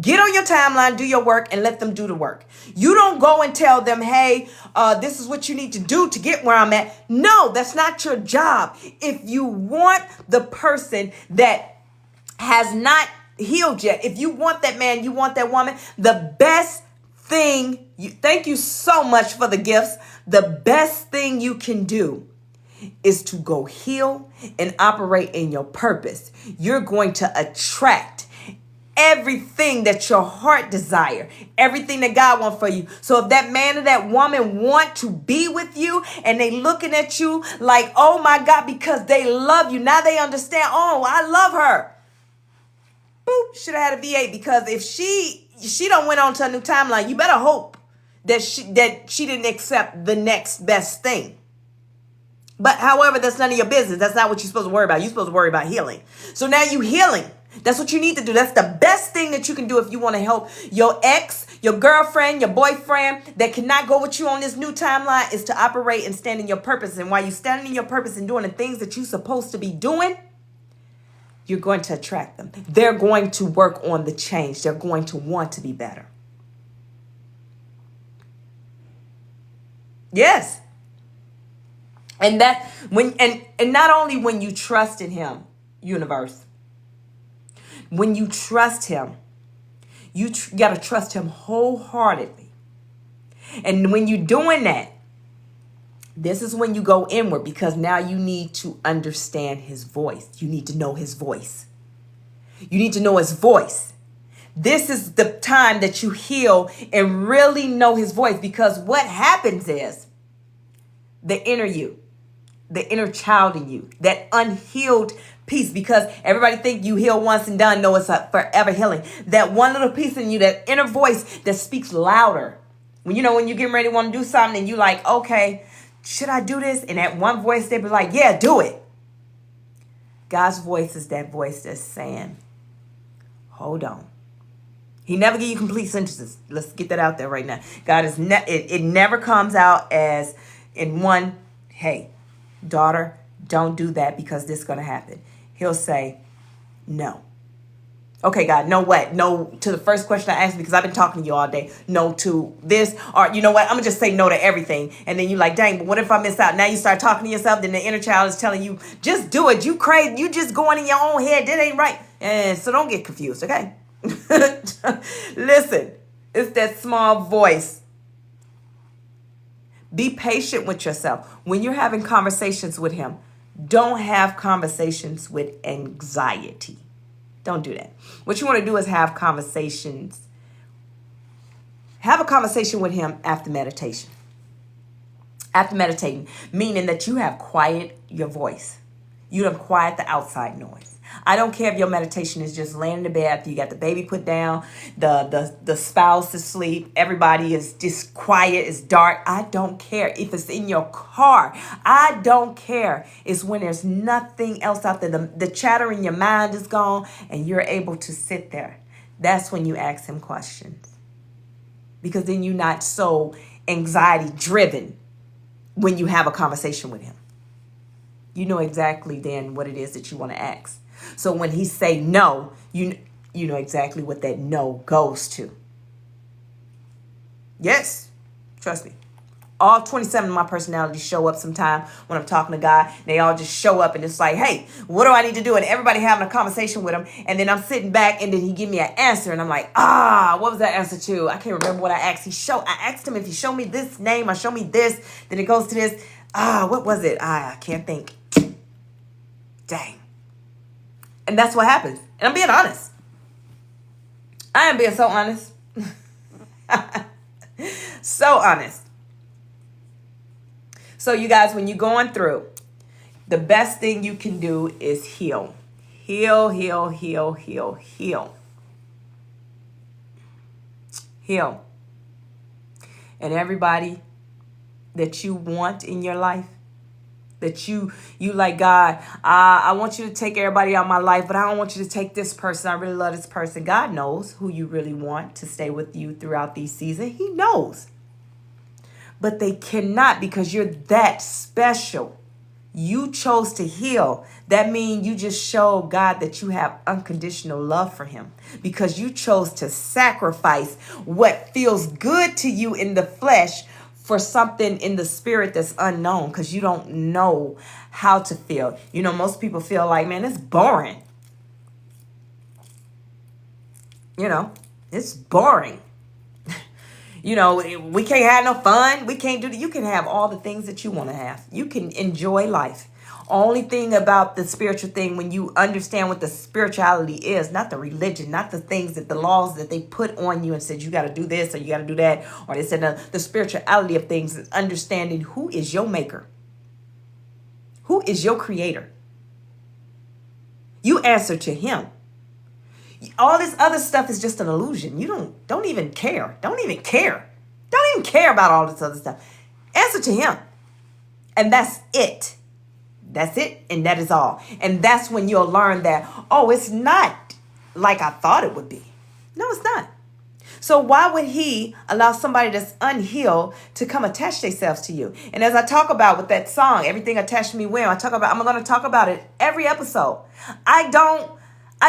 Get on your timeline, do your work, and let them do the work. You don't go and tell them, hey, this is what you need to do to get where I'm at. No, that's not your job. If you want the person that has not healed yet, if you want that man, you want that woman, the best thing, thank you so much for the gifts. The best thing you can do is to go heal and operate in your purpose. You're going to attract everything that your heart desire, everything that God wants for you. So if that man or that woman want to be with you and they looking at you like, oh my God, because they love you. Now they understand, oh, I love her. Boop, should have had a VA because if she don't went on to a new timeline, you better hope that she didn't accept the next best thing. But however, that's none of your business. That's not what you're supposed to worry about. You're supposed to worry about healing. So now you healing. That's what you need to do. That's the best thing that you can do if you want to help your ex, your girlfriend, your boyfriend that cannot go with you on this new timeline, is to operate and stand in your purpose. And while you're standing in your purpose and doing the things that you're supposed to be doing, you're going to attract them. They're going to work on the change. They're going to want to be better. Yes. And that when and not only when you trust in him, universe, when you trust him, you got to trust him wholeheartedly. And when you're doing that, this is when you go inward, because now you need to understand his voice. You need to know his voice. You need to know his voice. This is the time that you heal and really know his voice, because what happens is the inner you, the inner child in you, that unhealed piece, because everybody think you heal once and done. No, it's a forever healing. That one little piece in you, that inner voice that speaks louder. When when you get ready to want to do something and you like, okay, should I do this? And that one voice, they be like, yeah, do it. God's voice is that voice that's saying, hold on. He never give you complete sentences. Let's get that out there right now. God is it never comes out as in one, hey, daughter, don't do that because this is going to happen. He'll say, no. Okay, God, no what? No to the first question I asked, because I've been talking to you all day. No to this, or you know what? I'm going to just say no to everything. And then you like, dang, but what if I miss out? Now you start talking to yourself. Then the inner child is telling you, just do it. You crazy. You just going in your own head. That ain't right. And so don't get confused, okay? Listen, it's that small voice. Be patient with yourself. When you're having conversations with him, don't have conversations with anxiety. Don't do that. What you want to do is have conversations. Have a conversation with him after meditation. After meditating, meaning that you have quiet your voice. You don't quiet the outside noise. I don't care if your meditation is just laying in the bed after you got the baby put down, the spouse is asleep, everybody is just quiet, it's dark. I don't care. If it's in your car, I don't care. It's when there's nothing else out there. The chatter in your mind is gone and you're able to sit there. That's when you ask him questions. Because then you're not so anxiety driven when you have a conversation with him. You know exactly then what it is that you want to ask. So when he say no, you know exactly what that no goes to. Yes, trust me. All 27 of my personalities show up sometime when I'm talking to God. They all just show up and it's like, hey, what do I need to do? And everybody having a conversation with him. And then I'm sitting back and then he give me an answer. And I'm like, what was that answer to? I can't remember what I asked. I asked him if he showed me this name or show me this. Then it goes to this. What was it? I can't think. Dang. And that's what happens. And I'm being honest. I am being so honest. So honest. So you guys, when you're going through, the best thing you can do is heal. Heal, heal, heal, heal, heal. Heal. And everybody that you want in your life, that you like, God, I want you to take everybody out of my life, but I don't want you to take this person. I really love this person. God knows who you really want to stay with you throughout these seasons. He knows. But they cannot, because you're that special. You chose to heal. That means you just showed God that you have unconditional love for him, because you chose to sacrifice what feels good to you in the flesh for something in the spirit that's unknown, because you don't know how to feel. Most people feel like, man, it's boring. It's boring. We can't have no fun. We can't do that. You can have all the things that you want to have. You can enjoy life. Only thing about the spiritual thing, when you understand what the spirituality is, not the religion, not the things that the laws that they put on you and said you got to do this or you got to do that, or they said the spirituality of things is understanding who is your maker, who is your creator. You answer to him. All this other stuff is just an illusion. You don't even care. Don't even care. Don't even care about all this other stuff. Answer to him. And that's it. That's it. And that is all. And that's when you'll learn that, it's not like I thought it would be. No, it's not. So why would he allow somebody that's unhealed to come attach themselves to you? And as I talk about with that song, Everything Attached to Me When, I'm going to talk about it every episode. I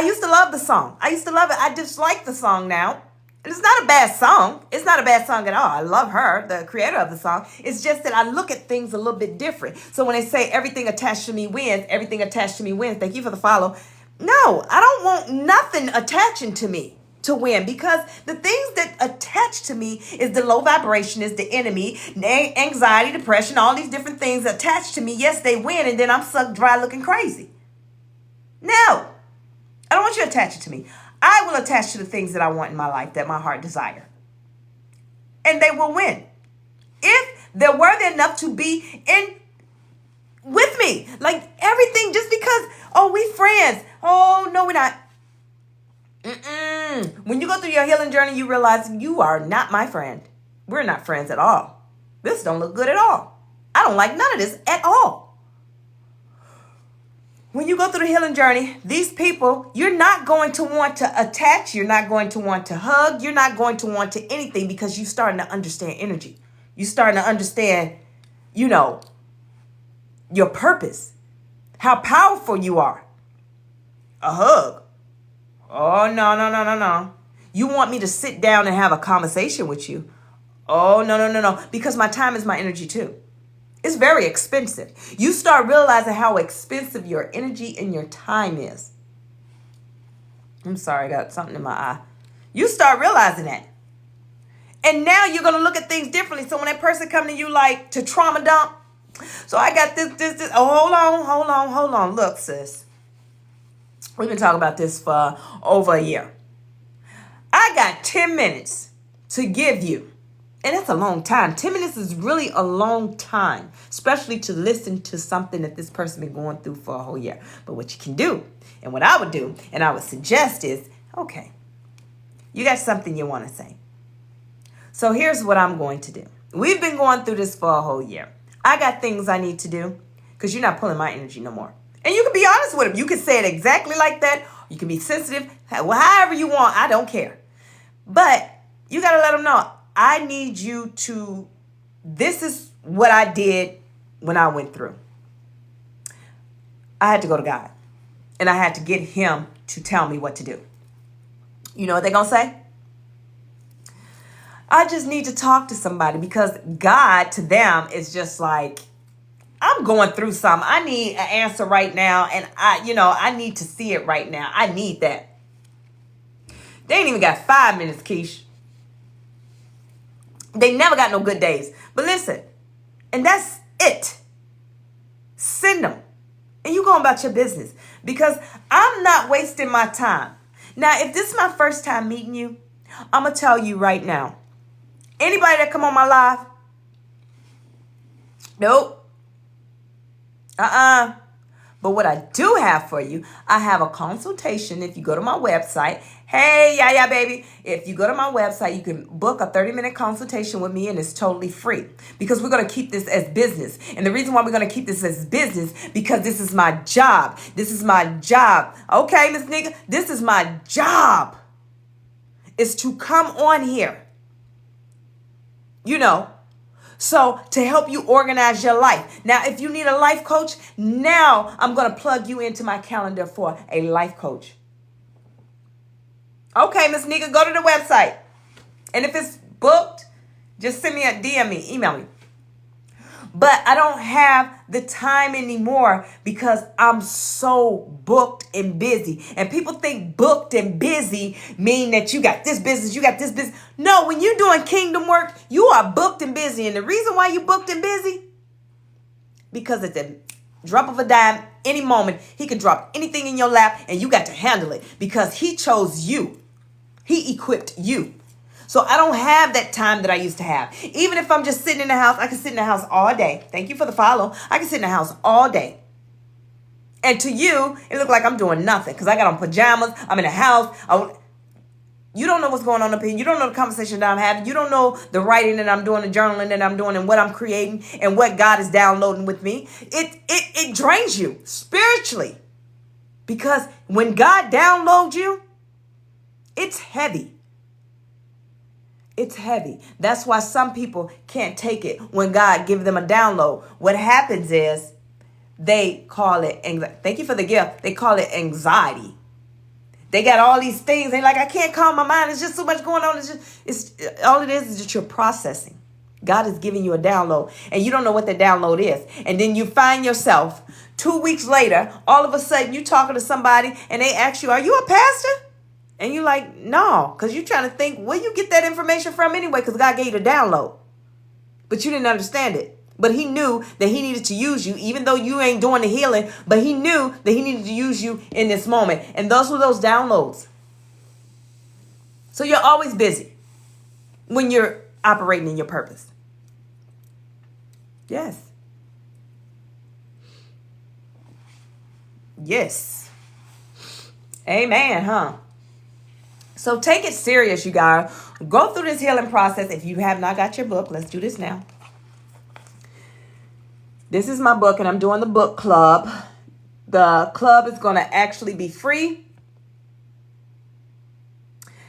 used to love the song. I used to love it. I dislike the song now. And it's not a bad song. It's not a bad song at all. I love her, the creator of the song. It's just that I look at things a little bit different. So when they say everything attached to me wins, everything attached to me wins. Thank you for the follow. No, I don't want nothing attaching to me to win, because the things that attach to me is the low vibration, is the enemy, anxiety, depression, all these different things attached to me. Yes, they win, and then I'm sucked dry looking crazy. No, I don't want you attaching to me. I will attach to the things that I want in my life, that my heart desire. And they will win. If they're worthy enough to be in with me. Like everything, just because, oh, we friends. Oh, no, we're not. When you go through your healing journey, you realize you are not my friend. We're not friends at all. This don't look good at all. I don't like none of this at all. When you go through the healing journey, these people, you're not going to want to attach. You're not going to want to hug. You're not going to want to anything, because you're starting to understand energy. You're starting to understand, your purpose, how powerful you are. A hug. Oh, no. You want me to sit down and have a conversation with you. Oh, no. Because my time is my energy too. It's very expensive. You start realizing how expensive your energy and your time is. I'm sorry, I got something in my eye. You start realizing that. And now you're going to look at things differently. So when that person comes to you like to trauma dump, so I got this. Oh, hold on. Look, sis. We've been talking about this for over a year. I got 10 minutes to give you. And that's a long time. 10 minutes is really a long time, especially to listen to something that this person been going through for a whole year. But what you can do, and what I would do, and I would suggest is, okay, you got something you want to say. So here's what I'm going to do. We've been going through this for a whole year. I got things I need to do, because you're not pulling my energy no more. And you can be honest with them. You can say it exactly like that. You can be sensitive, however you want. I don't care. But you got to let them know, I need you to, this is what I did when I went through. I had to go to God. And I had to get him to tell me what to do. You know what they're going to say? I just need to talk to somebody, because God to them is just like, I'm going through something. I need an answer right now. And I need to see it right now. I need that. They ain't even got 5 minutes, Keish. They never got no good days. But listen, and that's it. Send them. And you go about your business, because I'm not wasting my time. Now, if this is my first time meeting you, I'm going to tell you right now. Anybody that come on my live? Nope. But what I do have for you, I have a consultation. If you go to my website, hey, yeah, baby. If you go to my website, you can book a 30-minute consultation with me, and it's totally free, because we're going to keep this as business. And the reason why we're going to keep this as business, because this is my job. This is my job. Okay, Miss Nigga, this is my job. Is to come on here. So to help you organize your life. Now, if you need a life coach, now I'm going to plug you into my calendar for a life coach. Okay, Miss Nika, go to the website. And if it's booked, just send me a DM me, email me. But I don't have the time anymore, because I'm so booked and busy. And people think booked and busy mean that you got this business, you got this business. No, when you're doing kingdom work, you are booked and busy. And the reason why you booked and busy, because at the drop of a dime, any moment, he could drop anything in your lap and you got to handle it, because he chose you. He equipped you. So I don't have that time that I used to have. Even if I'm just sitting in the house, I can sit in the house all day. Thank you for the follow. I can sit in the house all day. And to you, it looked like I'm doing nothing, because I got on pajamas. I'm in the house. You don't know what's going on up here. You don't know the conversation that I'm having. You don't know the writing that I'm doing, the journaling that I'm doing, and what I'm creating, and what God is downloading with me. It drains you spiritually, because when God downloads you, It's heavy. It's heavy. That's why some people can't take it when God gives them a download. What happens is they call it anxiety. Thank you for the gift. They call it anxiety. They got all these things. They're like, I can't calm my mind. It's just so much going on. It's all it is just you're processing. God is giving you a download and you don't know what the download is. And then you find yourself 2 weeks later, all of a sudden you talking to somebody and they ask you, are you a pastor? And you're like, no, because you're trying to think, where you get that information from anyway? Because God gave you the download. But you didn't understand it. But he knew that he needed to use you, even though you ain't doing the healing. But he knew that he needed to use you in this moment. And those were those downloads. So you're always busy when you're operating in your purpose. Yes. Yes. Amen, huh? So take it serious, you guys. Go through this healing process. If you have not got your book, let's do this now. This is my book, and I'm doing the book club. The club is going to actually be free.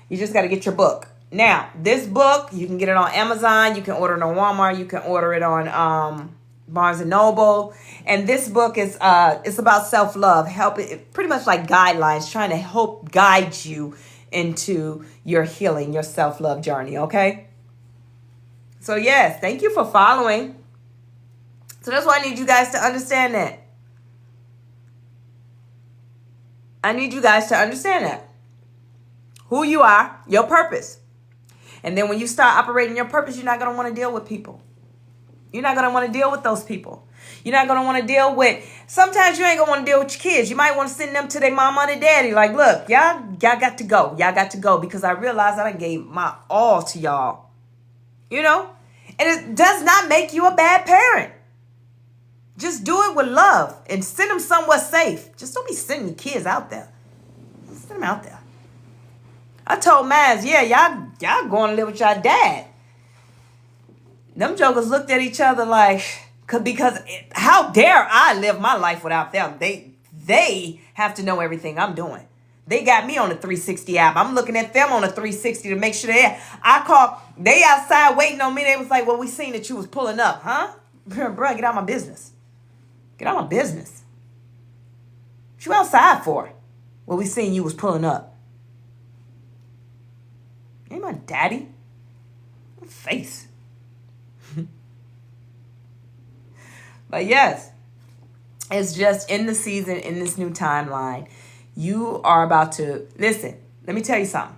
You just got to get your book. Now, this book, you can get it on Amazon. You can order it on Walmart. You can order it on Barnes and Noble. And this book is it's about self-love, pretty much like guidelines, trying to help guide you into your healing, your self-love journey, okay? So yes, thank you for following. So that's why I need you guys to understand that. I need you guys to understand that. Who you are, your purpose. And then when you start operating your purpose, you're not going to want to deal with people. You're not going to want to deal with those people. You're not going to want to deal with, sometimes you ain't going to want to deal with your kids. You might want to send them to their mama or their daddy. Like, look, y'all got to go. Y'all got to go because I realized that I gave my all to y'all. You know? And it does not make you a bad parent. Just do it with love and send them somewhere safe. Just don't be sending your kids out there. Send them out there. I told Maz, yeah, y'all going to live with y'all dad. Them jokers looked at each other like, because how dare I live my life without them? They have to know everything I'm doing. They got me on the 360 app. I'm looking at them on the 360 to make sure they outside waiting on me. They was like, well, we seen that you was pulling up, huh? Bro, get out of my business. Get out of my business. What you outside for? Well, we seen you was pulling up. Ain't my daddy. My face. But yes, it's just in the season, in this new timeline, you are about to, listen, let me tell you something.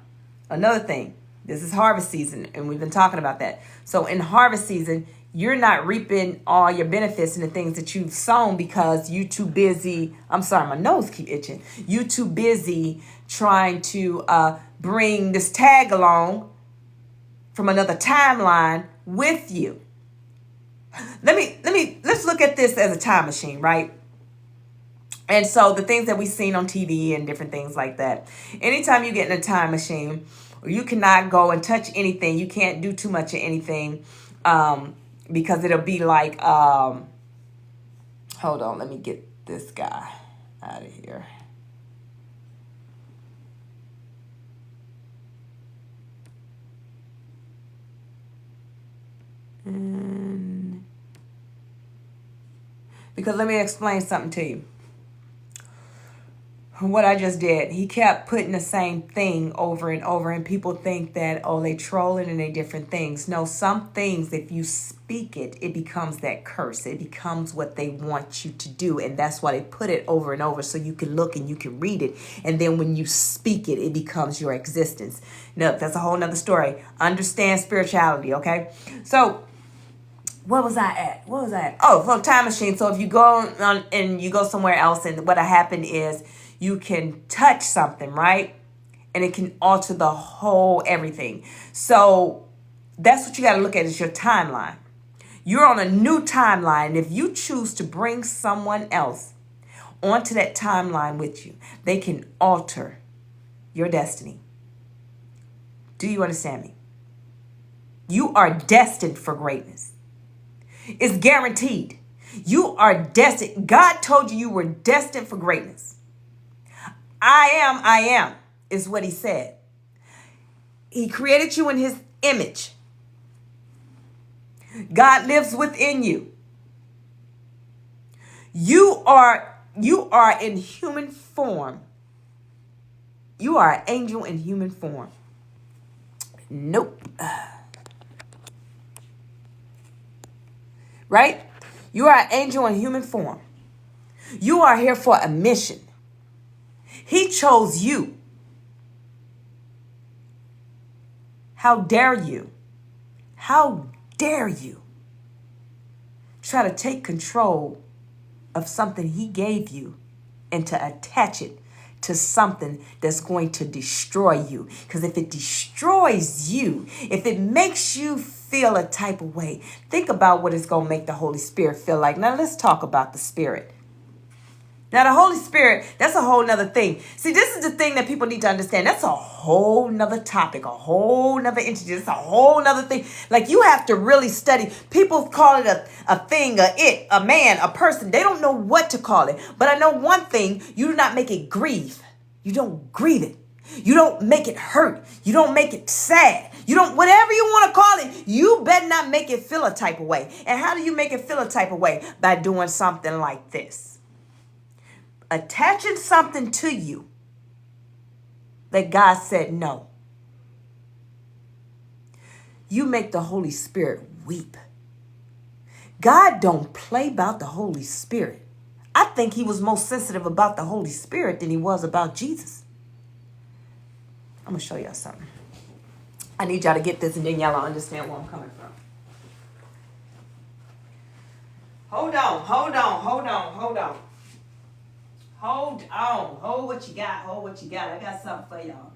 Another thing, this is harvest season, and we've been talking about that. So in harvest season, you're not reaping all your benefits and the things that you've sown because you too busy. I'm sorry, my nose keep itching. You too busy trying to bring this tag along from another timeline with you. Let's look at this as a time machine, right? And so the things that we've seen on TV and different things like that. Anytime you get in a time machine, you cannot go and touch anything. You can't do too much of anything because it'll be like, hold on, let me get this guy out of here. Because let me explain something to you. What I just did, he kept putting the same thing over and over, and people think that, oh, they trolling and they different things. No, some things, if you speak it, it becomes that curse. It becomes what they want you to do, and that's why they put it over and over so you can look and you can read it, and then when you speak it, it becomes your existence. No, that's a whole nother story. Understand spirituality, okay? So where was I at? Oh, from time machine. So if you go on and you go somewhere else, and what happened is you can touch something, right? And it can alter the whole everything. So that's what you got to look at is your timeline. You're on a new timeline. If you choose to bring someone else onto that timeline with you, they can alter your destiny. Do you understand me? You are destined for greatness. It's guaranteed. You are destined. God told you were destined for greatness. I am is what he said. He created you in his image. God lives within you. You are in human form. You are an angel in human form. Nope. Right? You are an angel in human form. You are here for a mission. He chose you. How dare you? How dare you try to take control of something he gave you and to attach it to something that's going to destroy you? Because if it destroys you, if it makes you feel a type of way, think about what it's going to make the Holy Spirit feel like. Now let's talk about the Spirit. Now, the Holy Spirit, that's a whole nother thing. See, this is the thing that people need to understand. That's a whole nother topic, a whole nother entity. It's a whole nother thing. Like, you have to really study. People call it a thing, a man, a person. They don't know what to call it. But I know one thing. You do not make it grieve. You don't grieve it. You don't make it hurt. You don't make it sad. You don't, whatever you want to call it, you better not make it feel a type of way. And how do you make it feel a type of way? By doing something like this. Attaching something to you that God said no. You make the Holy Spirit weep. God don't play about the Holy Spirit. I think he was most sensitive about the Holy Spirit than he was about Jesus. I'm going to show y'all something. I need y'all to get this and then y'all will understand where I'm coming from. Hold on. Hold what you got. I got something for y'all.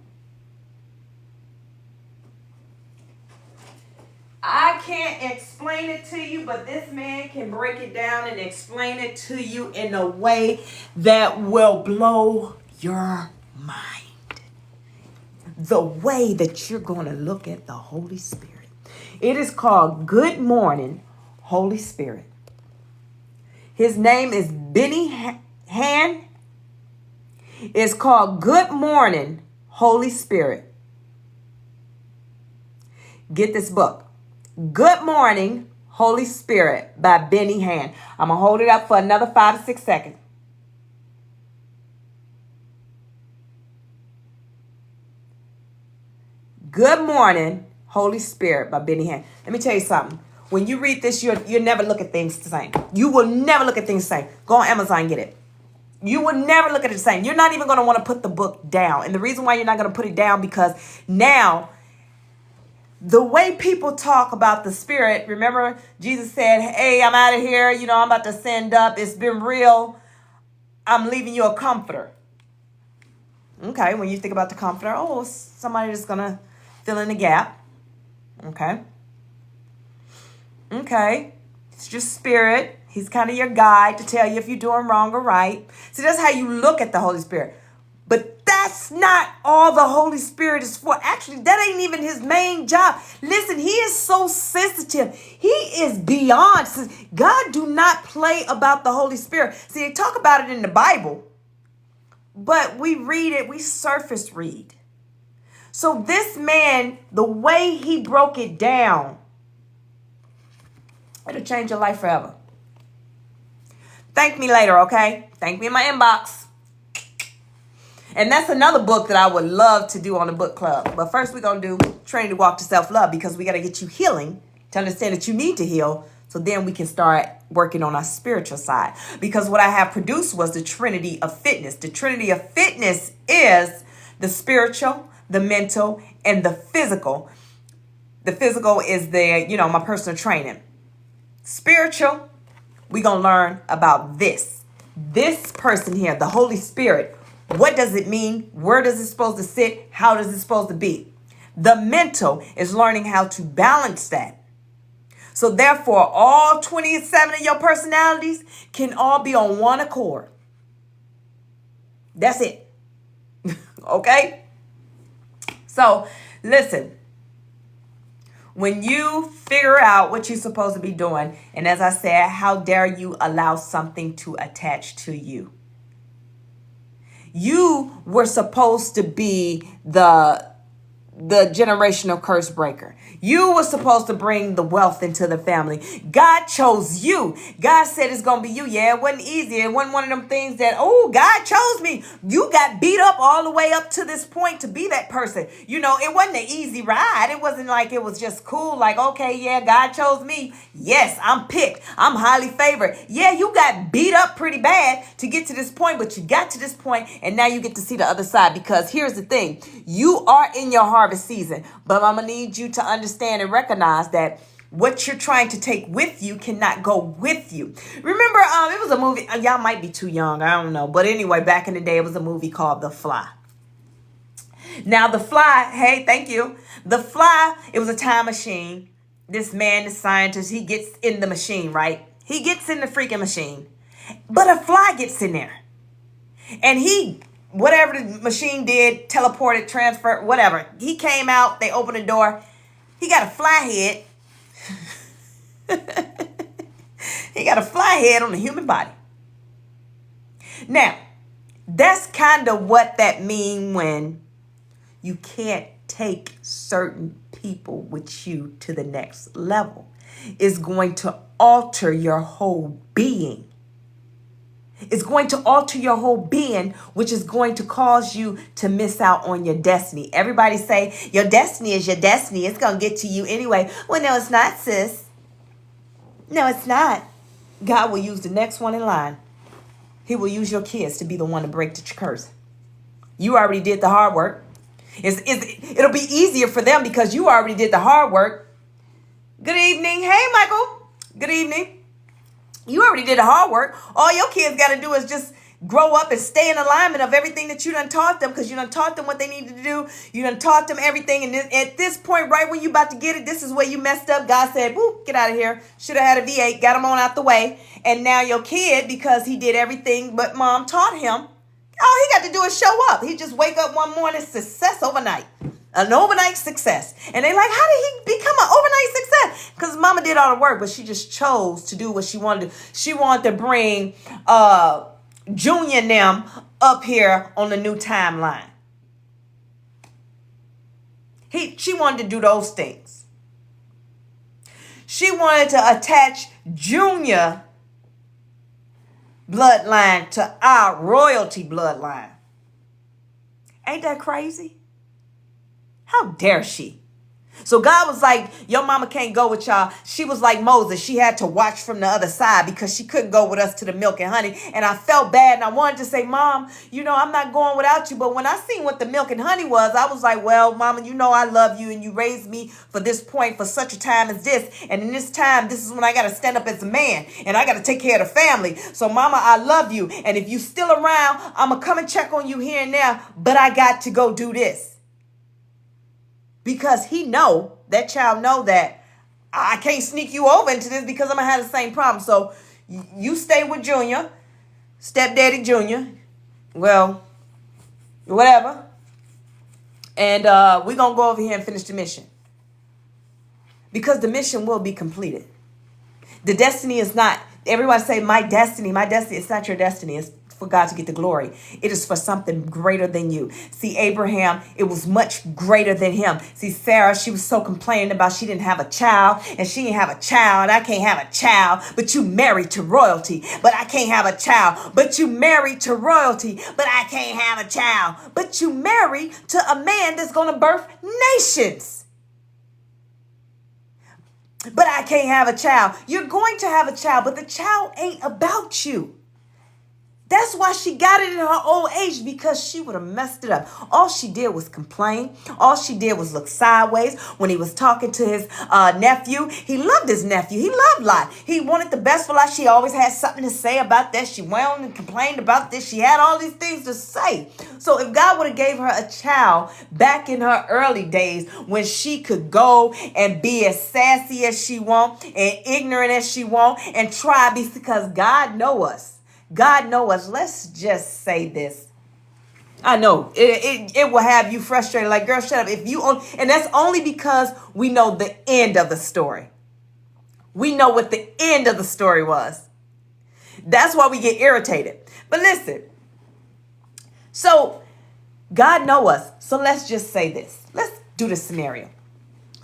I can't explain it to you, but this man can break it down and explain it to you in a way that will blow your mind. The way that you're going to look at the Holy Spirit. It is called Good Morning, Holy Spirit. His name is Benny Hinn. It's called Good Morning, Holy Spirit. Get this book. Good Morning, Holy Spirit by Benny Hinn. I'm going to hold it up for another 5 to 6 seconds. Good Morning, Holy Spirit by Benny Hinn. Let me tell you something. When you read this, you'll never look at things the same. You will never look at things the same. Go on Amazon and get it. You will never look at it the same. You're not even going to want to put the book down. And the reason why you're not going to put it down, because now the way people talk about the Spirit, remember Jesus said, hey, I'm out of here. I'm about to send up. It's been real. I'm leaving you a comforter. Okay, when you think about the comforter, somebody that's going to fill in the gap. Okay, it's just Spirit. He's kind of your guide to tell you if you're doing wrong or right. See, that's how you look at the Holy Spirit. But that's not all the Holy Spirit is for. Actually, that ain't even his main job. Listen, he is so sensitive. He is beyond. God do not play about the Holy Spirit. See, they talk about it in the Bible, but we read it, we surface read. So this man, the way he broke it down, it'll change your life forever. Thank me later, okay? Thank me in my inbox. And that's another book that I would love to do on the book club. But first we're going to do Training to Walk to Self-Love, because we got to get you healing to understand that you need to heal. So then we can start working on our spiritual side. Because what I have produced was the Trinity of Fitness. The Trinity of Fitness is the spiritual, the mental, and the physical. The physical is my personal training. Spiritual, we're going to learn about this person here, the Holy Spirit. What does it mean? Where does it supposed to sit? How does it supposed to be? The mental is learning how to balance that. So therefore, all 27 of your personalities can all be on one accord. That's it. Okay? So listen. When you figure out what you're supposed to be doing, and as I said, how dare you allow something to attach to you? You were supposed to be the the generational curse breaker. You were supposed to bring the wealth into the family. God chose you. God said it's going to be you. Yeah, it wasn't easy. It wasn't one of them things that, oh, God chose me. You got beat up all the way up to this point to be that person. You know, it wasn't an easy ride. It wasn't like it was just cool. Like, okay, yeah, God chose me. Yes, I'm picked. I'm highly favored. Yeah, you got beat up pretty bad to get to this point, but you got to this point and now you get to see the other side, because here's the thing. You are in your harvest season, but I'm going to need you to understand and recognize that what you're trying to take with you cannot go with you. Remember, it was a movie. Y'all might be too young. I don't know. But anyway, back in the day, it was a movie called The Fly. Now, The Fly, hey, thank you. The Fly, it was a time machine. This man, the scientist, he gets in the machine, right? He gets in the freaking machine. But a fly gets in there. And whatever the machine did, teleported, transferred, whatever. He came out, they opened the door. He got a fly head. He got a fly head on a human body. Now, that's kind of what that means when you can't take certain people with you to the next level. It's going to alter your whole being. It's going to alter your whole being, which is going to cause you to miss out on your destiny. Everybody say, your destiny is your destiny. It's going to get to you anyway. Well, no, it's not, sis. No, it's not. God will use the next one in line. He will use your kids to be the one to break the curse. You already did the hard work. It'll be easier for them because you already did the hard work. Good evening. Hey, Michael. Good evening. You already did the hard work. All your kids got to do is just grow up and stay in alignment of everything that you done taught them, because you done taught them what they needed to do. You done taught them everything. And at this point, right when you about to get it, this is where you messed up. God said, whoop, get out of here. Should have had a V8, got him on out the way. And now your kid, because he did everything but mom taught him, all he got to do is show up. He just wake up one morning, success overnight. An overnight success. And they like, how did he become an overnight success? Because mama did all the work, but she just chose to do what she wanted to. She wanted to bring Junior and them up here on the new timeline. She wanted to do those things. She wanted to attach Junior bloodline to our royalty bloodline. Ain't that crazy? How dare she? So God was like, your mama can't go with y'all. She was like Moses. She had to watch from the other side because she couldn't go with us to the milk and honey. And I felt bad. And I wanted to say, Mom, you know, I'm not going without you. But when I seen what the milk and honey was, I was like, well, Mama, you know, I love you. And you raised me for this point, for such a time as this. And in this time, this is when I got to stand up as a man. And I got to take care of the family. So, Mama, I love you. And if you still around, I'm going to come and check on you here and there. But I got to go do this. Because that child know that I can't sneak you over into this because I'm going to have the same problem. So you stay with Junior, stepdaddy Junior. Well, whatever. And we're going to go over here and finish the mission. Because the mission will be completed. The destiny is not, everyone say my destiny. It's not your destiny. It's for God to get the glory. It is for something greater than you. See, Abraham, it was much greater than him. See, Sarah, she was so complaining about she didn't have a child, and she didn't have a child. I can't have a child, but you married to royalty. But I can't have a child, but you married to royalty. But I can't have a child, but you married to a man that's going to birth nations. But I can't have a child. You're going to have a child, but the child ain't about you. That's why she got it in her old age, because she would have messed it up. All she did was complain. All she did was look sideways when he was talking to his nephew. He loved his nephew. He loved Lot. He wanted the best for Lot. She always had something to say about that. She went on and complained about this. She had all these things to say. So if God would have gave her a child back in her early days when she could go and be as sassy as she want and ignorant as she want and try, because God know us. God know us. Let's just say this. I know it will have you frustrated. Like, girl, shut up. And that's only because we know the end of the story. We know what the end of the story was. That's why we get irritated. But listen. So God know us. So let's just say this. Let's do the scenario.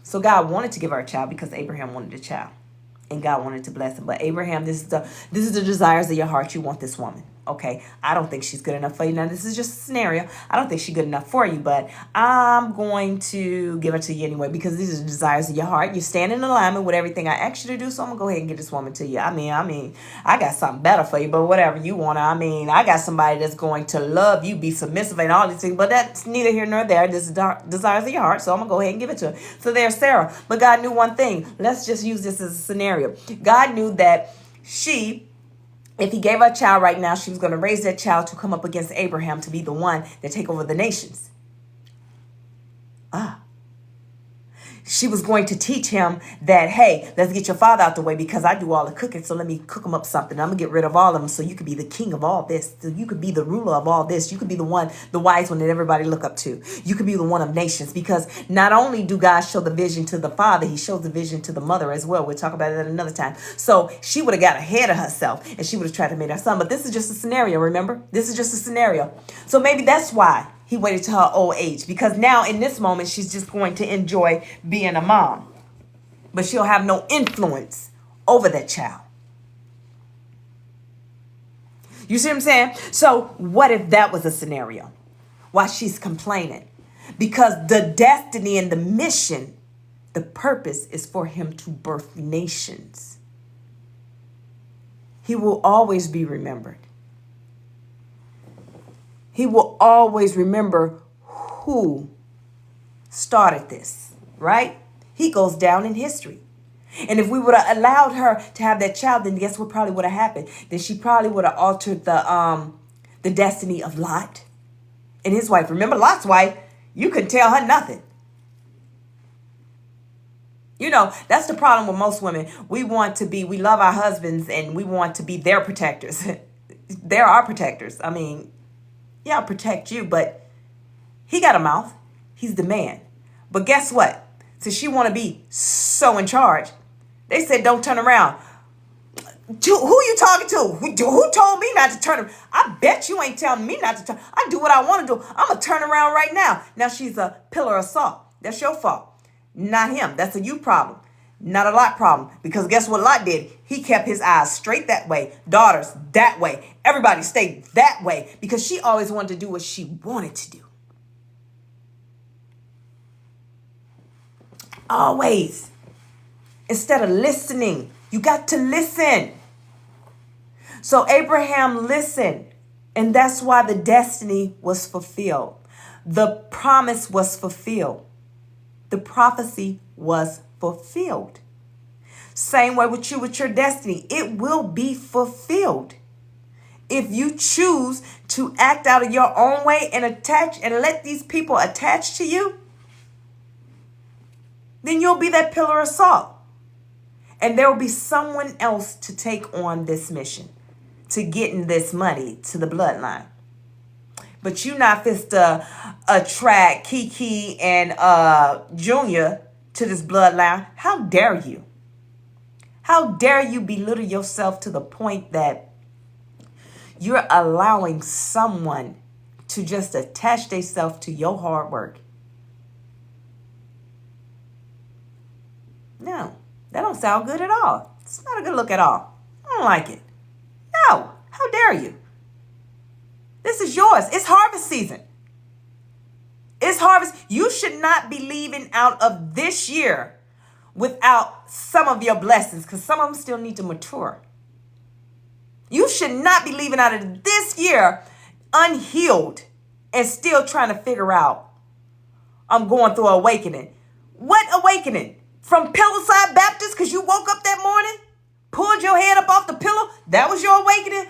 So God wanted to give her a child because Abraham wanted a child. And God wanted to bless him. But Abraham, this is the desires of your heart. You want this woman. Okay, I don't think she's good enough for you. Now, this is just a scenario. I don't think she's good enough for you, but I'm going to give her to you anyway because these are the desires of your heart. You stand in alignment with everything I asked you to do, so I'm going to go ahead and get this woman to you. I mean, I got something better for you, but whatever you want. I I got somebody that's going to love you, be submissive, and all these things, but that's neither here nor there. This is desires of your heart, so I'm going to go ahead and give it to her. So there's Sarah. But God knew one thing. Let's just use this as a scenario. God knew that if he gave her a child right now, she was going to raise that child to come up against Abraham to be the one that take over the nations. She was going to teach him that, hey, let's get your father out the way because I do all the cooking. So let me cook him up something. I'm going to get rid of all of them so you could be the king of all this. So you could be the ruler of all this. You could be the one, the wise one that everybody look up to. You could be the one of nations because not only do God show the vision to the father, he shows the vision to the mother as well. We'll talk about it another time. So she would have got ahead of herself and she would have tried to make her son. But this is just a scenario, remember? This is just a scenario. So maybe that's why he waited to her old age, because now in this moment, she's just going to enjoy being a mom, but she'll have no influence over that child. You see what I'm saying? So what if that was a scenario? Why she's complaining? Because the destiny and the mission, the purpose is for him to birth nations. He will always be remembered. He will always remember who started this, right? He goes down in history. And if we would have allowed her to have that child, then guess what probably would have happened? Then she probably would have altered the destiny of Lot and his wife. Remember Lot's wife? You couldn't tell her nothing. You know, that's the problem with most women. We love our husbands and we want to be their protectors. They're our protectors. I mean, yeah, I'll protect you, but he got a mouth. He's the man. But guess what? Since she want to be so in charge, they said, don't turn around. Who you talking to? Who told me not to turn around? I bet you ain't telling me not to turn. I do what I want to do. I'm going to turn around right now. Now she's a pillar of salt. That's your fault. Not him. That's a you problem. Not a Lot problem. Because guess what Lot did? He kept his eyes straight that way. Daughters that way. Everybody stayed that way. Because she always wanted to do what she wanted to do. Always. Instead of listening. You got to listen. So Abraham listened. And that's why the destiny was fulfilled. The promise was fulfilled. The prophecy was fulfilled. Same way with you with your destiny. It will be fulfilled. If you choose to act out of your own way and let these people attach to you, then you'll be that pillar of salt. And there will be someone else to take on this mission, to getting this money to the bloodline. But you not fit to attract Kiki and Junior to this bloodline. How dare you? How dare you belittle yourself to the point that you're allowing someone to just attach themselves to your hard work? No, that don't sound good at all. It's not a good look at all. I don't like it. No, how dare you? This is yours. It's harvest season. It's harvest. You should not be leaving out of this year without some of your blessings, because some of them still need to mature. You should not be leaving out of this year unhealed and still trying to figure out, I'm going through awakening. What awakening? From Pillowside Baptist because you woke up that morning, pulled your head up off the pillow? That was your awakening?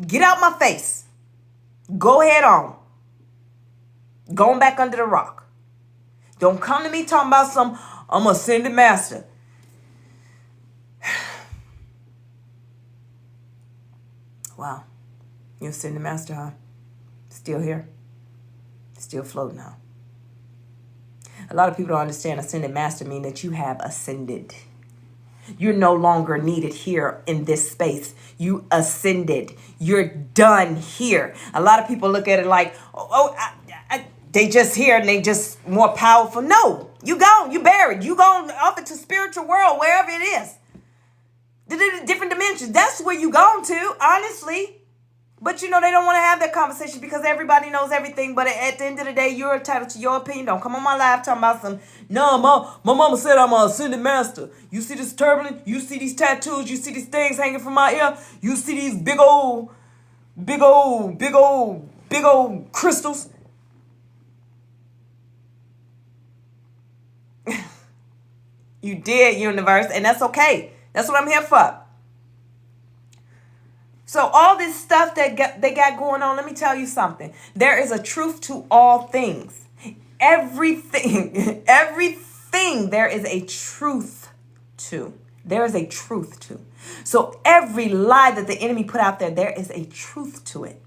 Get out my face. Go ahead on. Going back under the rock. Don't come to me talking about I'm a ascended master. Wow. You're ascended master, huh? Still here? Still floating, huh? A lot of people don't understand ascended master mean that you have ascended. You're no longer needed here in this space. You ascended. You're done here. A lot of people look at it like, they just here and they just more powerful. No, You gone. You buried. You gone off into spiritual world, wherever it is. The different dimensions. That's where you gone to, honestly. But they don't want to have that conversation because everybody knows everything. But at the end of the day, you're entitled to your opinion. Don't come on my live talking about no, my mama said I'm a ascended master. You see this turban? You see these tattoos? You see these things hanging from my ear? You see these big old crystals? You did, universe, and that's okay. That's what I'm here for. So all this stuff that they got going on, let me tell you something. There is a truth to all things. Everything there is a truth to. There is a truth to. So every lie that the enemy put out there, there is a truth to it.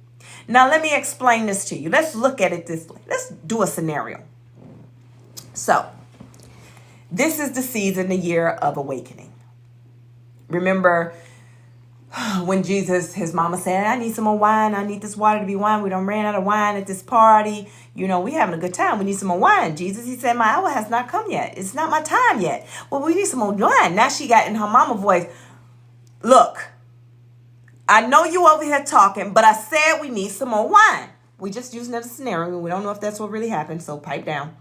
Now let me explain this to you. Let's look at it this way. Let's do a scenario. So this is the season, the year of awakening. Remember when Jesus, his mama said, I need some more wine. I need this water to be wine. We done ran out of wine at this party. We having a good time. We need some more wine. Jesus, he said, my hour has not come yet. It's not my time yet. Well, we need some more wine. Now she got in her mama voice, look, I know you over here talking, but I said we need some more wine. We just using it as a scenario. We don't know if that's what really happened, so pipe down.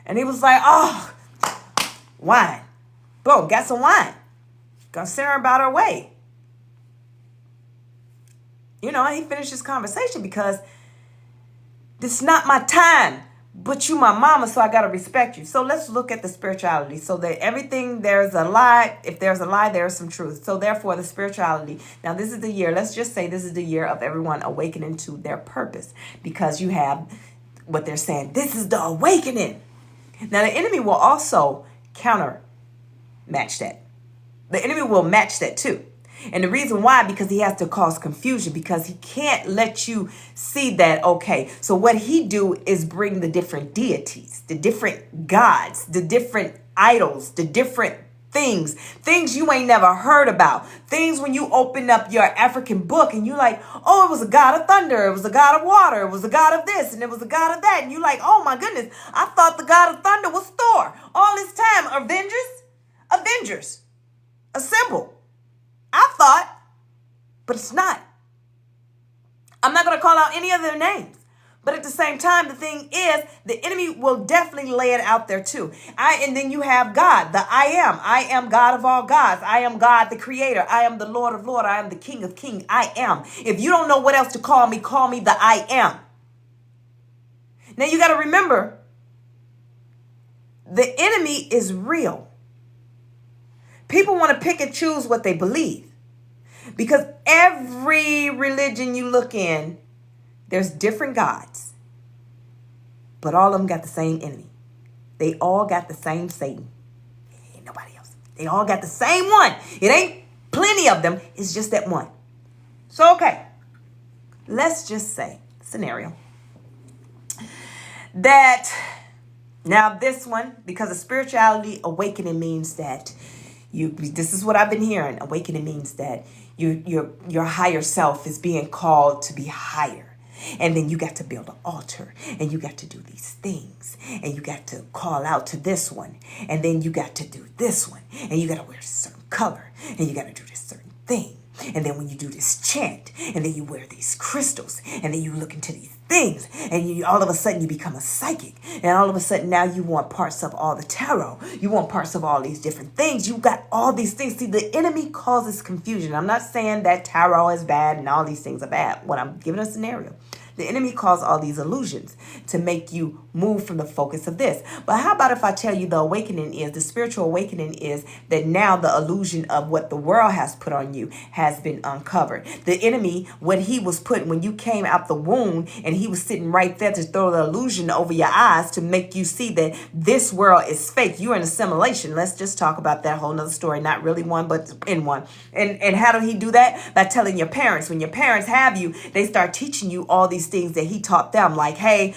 And he was like, oh, wine. Boom, got some wine. Gonna send her about her way. He finished his conversation because this is not my time, but you my mama, so I got to respect you. So let's look at the spirituality. So that everything, there's a lie. If there's a lie, there's some truth. So therefore, the spirituality. Now, this is the year. Let's just say this is the year of everyone awakening to their purpose because you have what they're saying. This is the awakening. Now, the enemy will also counter match that. The enemy will match that too. And the reason why, because he has to cause confusion, because he can't let you see that, okay, so what he do is bring the different deities, the different gods, the different idols, the different things you ain't never heard about. Things when you open up your African book and you like, oh, it was a god of thunder, it was a god of water, it was a god of this, and it was a god of that. And you like, oh my goodness, I thought the god of thunder was Thor. All this time, Avengers, assemble. I thought, but it's not. I'm not going to call out any of their names. But at the same time, the thing is, the enemy will definitely lay it out there too. And then you have God, the I am. I am God of all gods. I am God, the creator. I am the Lord of lords. I am the King of kings. I am. If you don't know what else to call me the I am. Now you got to remember, the enemy is real. People want to pick and choose what they believe. Because every religion you look in, there's different gods. But all of them got the same enemy. They all got the same Satan. Ain't nobody else. They all got the same one. It ain't plenty of them. It's just that one. So, okay. Let's just say, scenario, that now this one, because of spirituality, awakening means that this is what I've been hearing. Awakening means that your higher self is being called to be higher. And then you got to build an altar and you got to do these things and you got to call out to this one. And then you got to do this one and you got to wear a certain color and you got to do this certain thing. And then when you do this chant and then you wear these crystals and then you look into these things and all of a sudden you become a psychic. And all of a sudden now you want parts of all the tarot. You want parts of all these different things. You got all these things. See, the enemy causes confusion. I'm not saying that tarot is bad and all these things are bad. What I'm giving a scenario. The enemy calls all these illusions to make you move from the focus of this. But how about if I tell you the awakening is, the spiritual awakening is that now the illusion of what the world has put on you has been uncovered. The enemy, when he was put, when you came out the womb and he was sitting right there to throw the illusion over your eyes to make you see that this world is fake. You're in assimilation. Let's just talk about that whole nother story. Not really one, but in one. And how did he do that? By telling your parents. When your parents have you, they start teaching you all these things that he taught them, like, hey,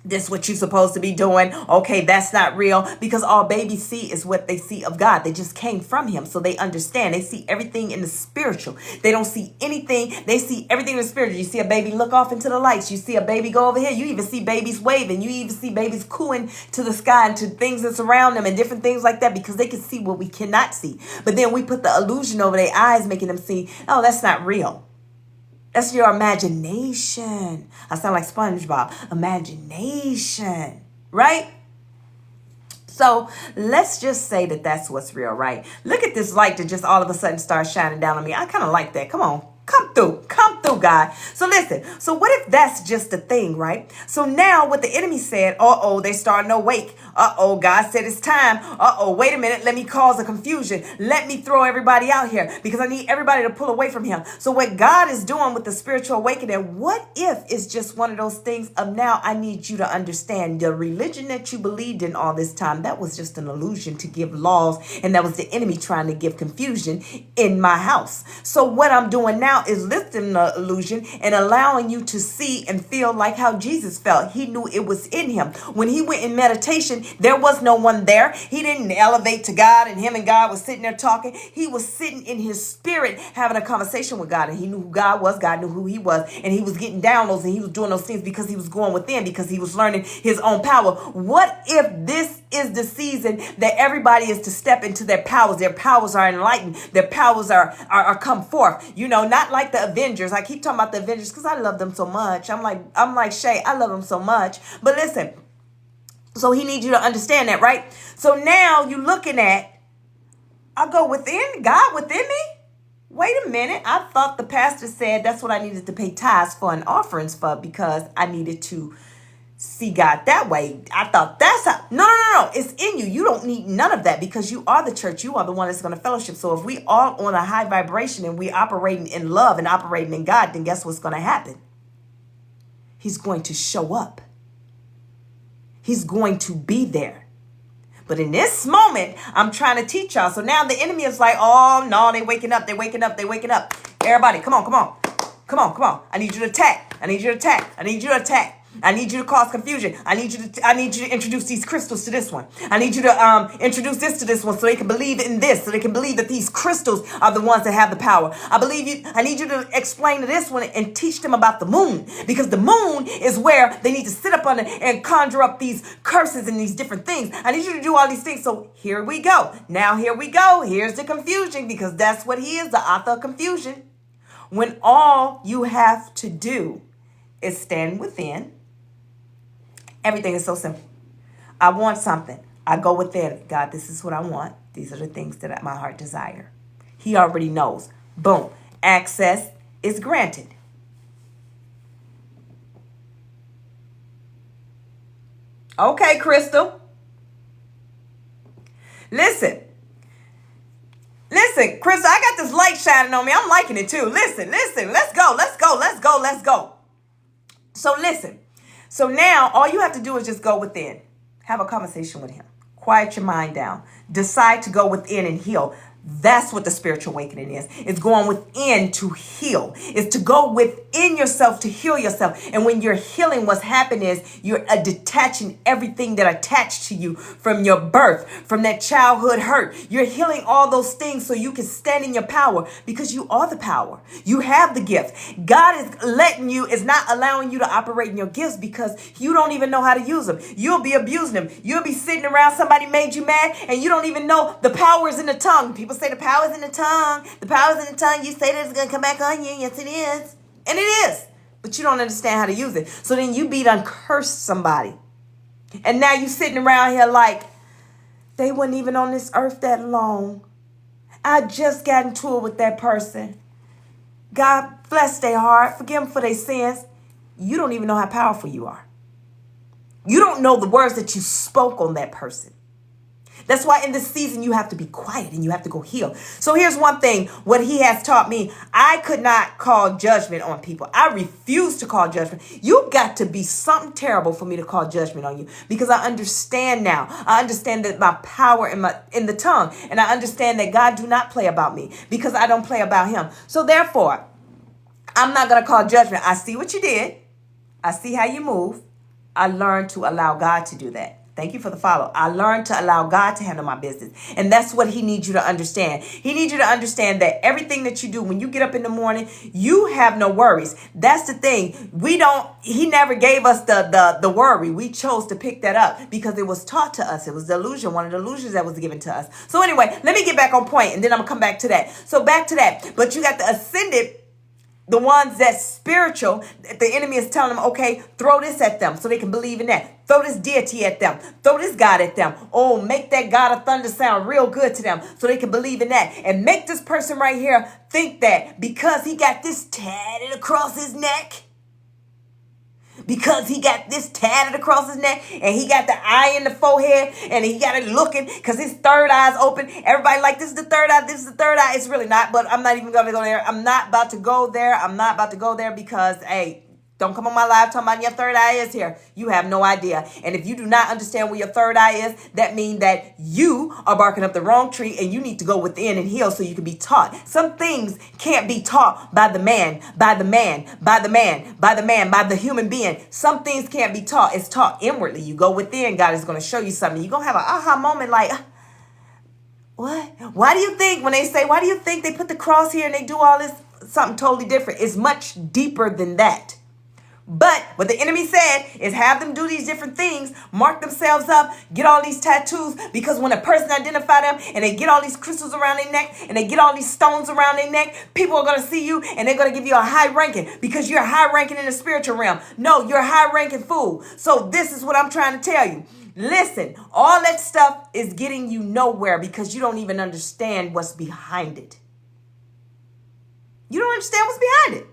This what you're supposed to be doing. Okay, that's not real, because all babies see is what they see of God. They just came from him, so they understand. They see everything in the spiritual. They don't see anything. They see everything in the spiritual. You see a baby look off into the lights. You see a baby go over here. You even see babies waving. You even see babies cooing to the sky and to things that's around them and different things like that, because they can see what we cannot see. But then we put the illusion over their eyes, making them see, oh, that's not real. That's your imagination. I sound like SpongeBob. Imagination, right? So let's just say that that's what's real, right? Look at this light that just all of a sudden starts shining down on me. I kind of like that. Come on. Come through, God. So listen, so what if that's just a thing, right? So now what the enemy said, they starting to awake. God said it's time. Wait a minute. Let me cause a confusion. Let me throw everybody out here because I need everybody to pull away from him. So what God is doing with the spiritual awakening, what if it's just one of those things of now I need you to understand the religion that you believed in all this time, that was just an illusion to give laws, and that was the enemy trying to give confusion in my house. So what I'm doing now is lifting the illusion and allowing you to see and feel like how Jesus felt. He knew it was in him. When he went in meditation, there was no one there. He didn't elevate to God and him and God was sitting there talking. He was sitting in his spirit having a conversation with God, and he knew who God was. God knew who he was, and he was getting downloads and he was doing those things because he was going within, because he was learning his own power. What if this is the season that everybody is to step into their powers? Their powers are enlightened. Their powers are come forth. You know, not like the Avengers. I keep talking about the Avengers because I love them so much. I'm like Shay, I love them so much. But listen, so he needs you to understand that, right? So now you're looking at, I go within, God within me? Wait a minute. I thought the pastor said that's what I needed to pay tithes for and offerings for, because I needed to see God that way. I thought that's how. No. It's in you. You don't need none of that, because you are the church. You are the one that's going to fellowship. So if we are on a high vibration and we operating in love and operating in God, then guess what's going to happen? He's going to show up. He's going to be there. But in this moment, I'm trying to teach y'all. So now the enemy is like, oh, no, they waking up. Everybody, come on. I need you to attack. I need you to attack. I need you to cause confusion. I need you to introduce these crystals to this one. I need you to introduce this to this one so they can believe in this, so they can believe that these crystals are the ones that have the power. I need you to explain to this one and teach them about the moon, because the moon is where they need to sit up on it and conjure up these curses and these different things. I need you to do all these things. So here we go. Now here we go. Here's the confusion, because that's what he is, the author of confusion. When all you have to do is stand within. Everything is so simple. I want something. I go within. God, this is what I want. These are the things that my heart desire. He already knows. Boom. Access is granted. Okay, Crystal. Listen, Crystal, I got this light shining on me. I'm liking it too. Listen. Let's go. So listen. So now all you have to do is just go within. Have a conversation with him. Quiet your mind down. Decide to go within and heal. That's what the spiritual awakening is. It's going within to heal. It's to go within yourself to heal yourself. And when you're healing, what's happening is you're detaching everything that attached to you from your birth, from that childhood hurt. You're healing all those things so you can stand in your power, because you are the power. You have the gift. God is not allowing you to operate in your gifts because you don't even know how to use them. You'll be abusing them. You'll be sitting around, somebody made you mad, and you don't even know the power is in the tongue. People say the power is in the tongue. The power is in the tongue. You say that it's going to come back on you. Yes, it is. And it is. But you don't understand how to use it. So then you done cursed somebody. And now you sitting around here like, they weren't even on this earth that long. I just got into it with that person. God bless their heart. Forgive them for their sins. You don't even know how powerful you are. You don't know the words that you spoke on that person. That's why in this season, you have to be quiet and you have to go heal. So here's one thing, what he has taught me. I could not call judgment on people. I refuse to call judgment. You got to be something terrible for me to call judgment on you, because I understand now. I understand that my power in the tongue, and I understand that God do not play about me because I don't play about him. So therefore, I'm not going to call judgment. I see what you did. I see how you move. I learned to allow God to do that. Thank you for the follow. I learned to allow God to handle my business. And that's what he needs you to understand. He needs you to understand that everything that you do, when you get up in the morning, you have no worries. That's the thing. He never gave us the worry. We chose to pick that up because it was taught to us. It was the illusion, one of the illusions that was given to us. So anyway, let me get back on point and then I'm going to come back to that. So back to that. But you got the ascended, the ones that's spiritual, the enemy is telling them, okay, throw this at them so they can believe in that. Throw this deity at them. Throw this God at them. Oh, make that God of thunder sound real good to them so they can believe in that. And make this person right here think that because he got this tatted across his neck, because he got this tatted across his neck and he got the eye in the forehead and he got it looking because his third eye's open. Everybody like, this is the third eye. This is the third eye. It's really not, but I'm not even going to go there. I'm not about to go there. I'm not about to go there because, hey, don't come on my live talking about your third eye is here. You have no idea. And if you do not understand where your third eye is, that means that you are barking up the wrong tree and you need to go within and heal so you can be taught. Some things can't be taught by the man, by the man, by the man, by the man, by the human being. Some things can't be taught. It's taught inwardly. You go within, God is going to show you something. You're going to have an aha moment like, what? Why do you think when they say, why do you think they put the cross here and they do all this? Something totally different. It's much deeper than that. But what the enemy said is have them do these different things, mark themselves up, get all these tattoos, because when a person identify them and they get all these crystals around their neck and they get all these stones around their neck, people are going to see you and they're going to give you a high ranking because you're high ranking in the spiritual realm. No, you're a high ranking fool. So this is what I'm trying to tell you. Listen, all that stuff is getting you nowhere because you don't even understand what's behind it. You don't understand what's behind it.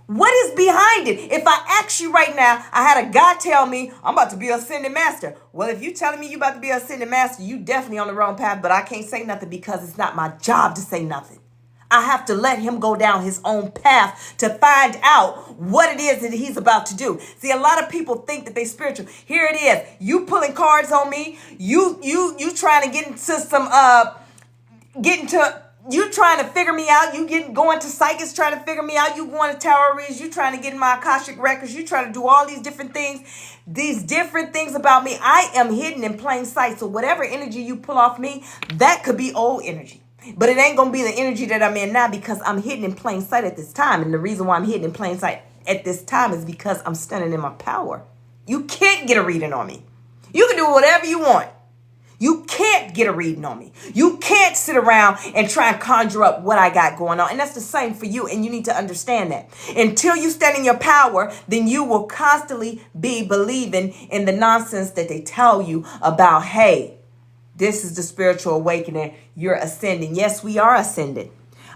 What is behind it? If I ask you right now, I had a guy tell me, I'm about to be an ascended master. Well, if you telling me you about to be an ascended master, you definitely on the wrong path, but I can't say nothing because it's not my job to say nothing. I have to let him go down his own path to find out what it is that he's about to do. See, a lot of people think that they spiritual. Here it is. You pulling cards on me. You trying to get into some, you trying to figure me out. You going to psychics trying to figure me out. You going to tarot readers. You trying to get in my Akashic records. You trying to do all these different things. These different things about me. I am hidden in plain sight. So whatever energy you pull off me, that could be old energy. But it ain't going to be the energy that I'm in now because I'm hidden in plain sight at this time. And the reason why I'm hidden in plain sight at this time is because I'm standing in my power. You can't get a reading on me. You can do whatever you want. You can't get a reading on me. You can't sit around and try and conjure up what I got going on. And that's the same for you. And you need to understand that. Until you stand in your power, then you will constantly be believing in the nonsense that they tell you about, hey, this is the spiritual awakening. You're ascending. Yes, we are ascending.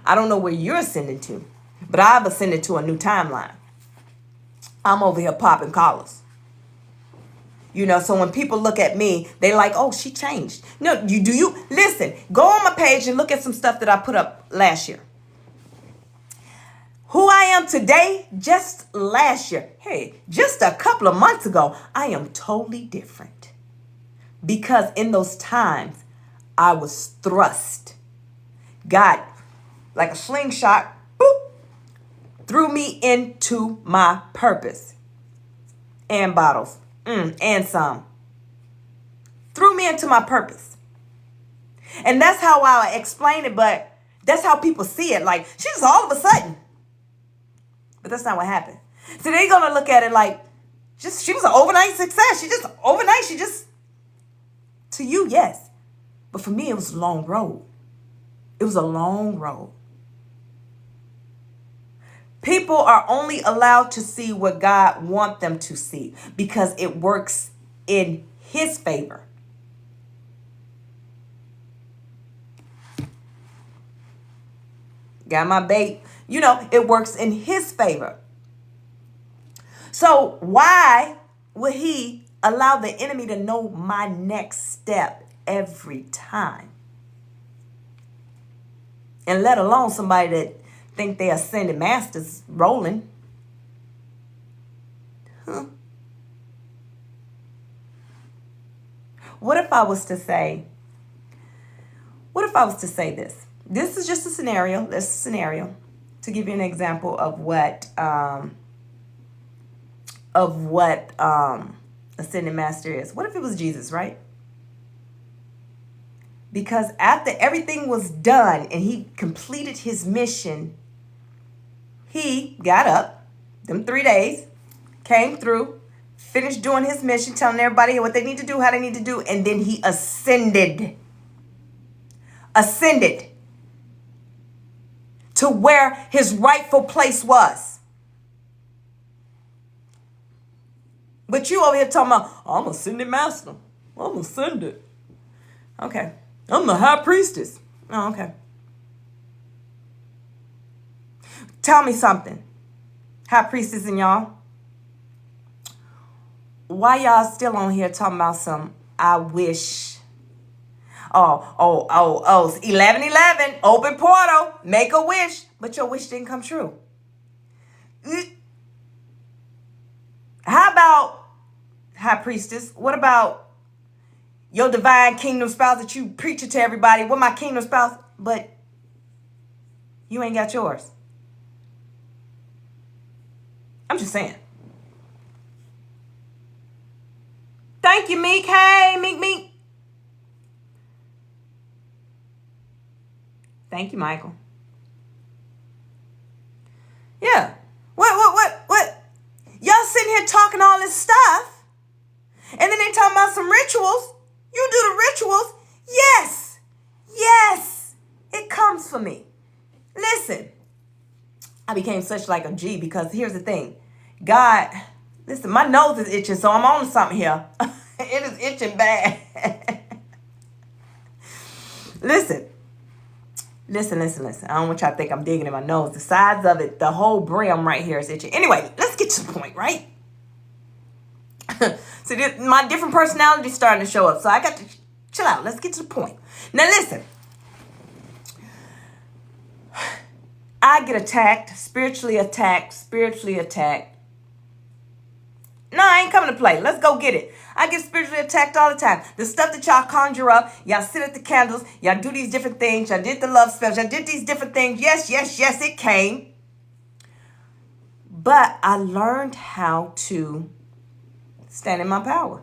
I don't know where you're ascending to, but I've ascended to a new timeline. I'm over here popping collars. You know, so when people look at me, they like, oh, she changed. No, you listen, go on my page and look at some stuff that I put up last year. Who I am today, just last year, hey, just a couple of months ago, I am totally different. Because in those times, I was thrust. God, like a slingshot, boop, threw me into my purpose. And bottles. And some. Threw me into my purpose. And that's how I explain it, but that's how people see it. Like, she just all of a sudden. But that's not what happened. So they're going to look at it like, she was an overnight success. She just, to you, yes. But for me, it was a long road. It was a long road. People are only allowed to see what God wants them to see because it works in his favor. Got my bait? You know, it works in his favor. So why would he allow the enemy to know my next step every time? And let alone somebody that think they ascended masters rolling. What if I was to say this? This is just a scenario. This is a scenario to give you an example of what of what ascended master is. What if it was Jesus, right? Because after everything was done and he completed his mission, he got up, them 3 days, came through, finished doing his mission, telling everybody what they need to do, how they need to do, and then he ascended. Ascended to where his rightful place was. But you over here talking about, I'm ascended master. I'm ascended. Okay. I'm the high priestess. Oh, okay. Tell me something. High priestess and y'all. Why y'all still on here talking about some I wish? Oh, 11:11, open portal, make a wish, but your wish didn't come true. How about, high priestess, what about your divine kingdom spouse that you preach it to everybody? What my kingdom spouse, but you ain't got yours. I'm just saying. Thank you, Meek. Hey, Meek. Thank you, Michael. Yeah. What? Y'all sitting here talking all this stuff, and then they talking about some rituals. You do the rituals. Yes. It comes for me. Listen, I became such like a G because here's the thing. God, listen, my nose is itching, so I'm on something here. It is itching bad. Listen. I don't want y'all to think I'm digging in my nose. The sides of it, the whole brim right here is itching. Anyway, let's get to the point, right? So my different personality is starting to show up. So I got to chill out. Let's get to the point. Now listen. I get attacked, spiritually attacked. No, I ain't coming to play. Let's go get it. I get spiritually attacked all the time. The stuff that y'all conjure up, y'all sit at the candles, y'all do these different things, y'all did the love spells, y'all did these different things. Yes, it came. But I learned how to stand in my power.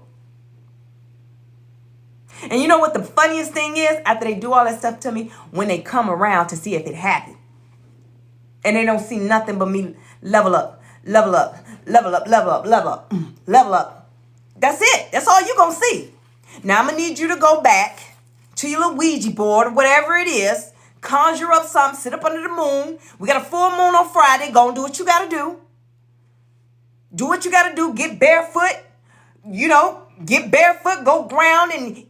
And you know what the funniest thing is? After they do all that stuff to me, when they come around to see if it happened, and they don't see nothing but me level up. That's it. That's all you're going to see. Now, I'm going to need you to go back to your little Ouija board, or whatever it is. Conjure up something. Sit up under the moon. We got a full moon on Friday. Go and do what you got to do. Do what you got to do. Get barefoot. Get barefoot. Go ground and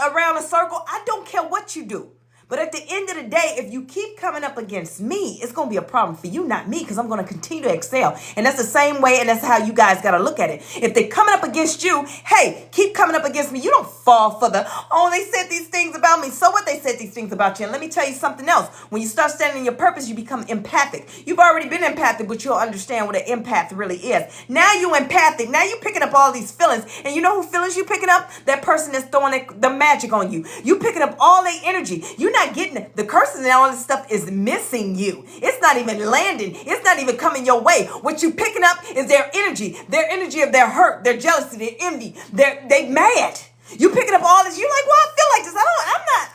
around a circle. I don't care what you do. But at the end of the day, if you keep coming up against me, it's going to be a problem for you, not me, because I'm going to continue to excel. And that's the same way, and that's how you guys got to look at it. If they're coming up against you, hey, keep coming up against me. You don't fall for they said these things about me. So what, they said these things about you. And let me tell you something else. When you start standing in your purpose, you become empathic. You've already been empathic, but you'll understand what an empath really is. Now you empathic. Now you picking up all these feelings. And you know who feelings you picking up? That person that's throwing the magic on you. You picking up all their energy. You're not getting it. The curses and all this stuff is missing you. It's not even landing. It's not even coming your way. What you picking up is their energy of their hurt, their jealousy, their envy. They mad. You picking up all this. You're like, well, I feel like this.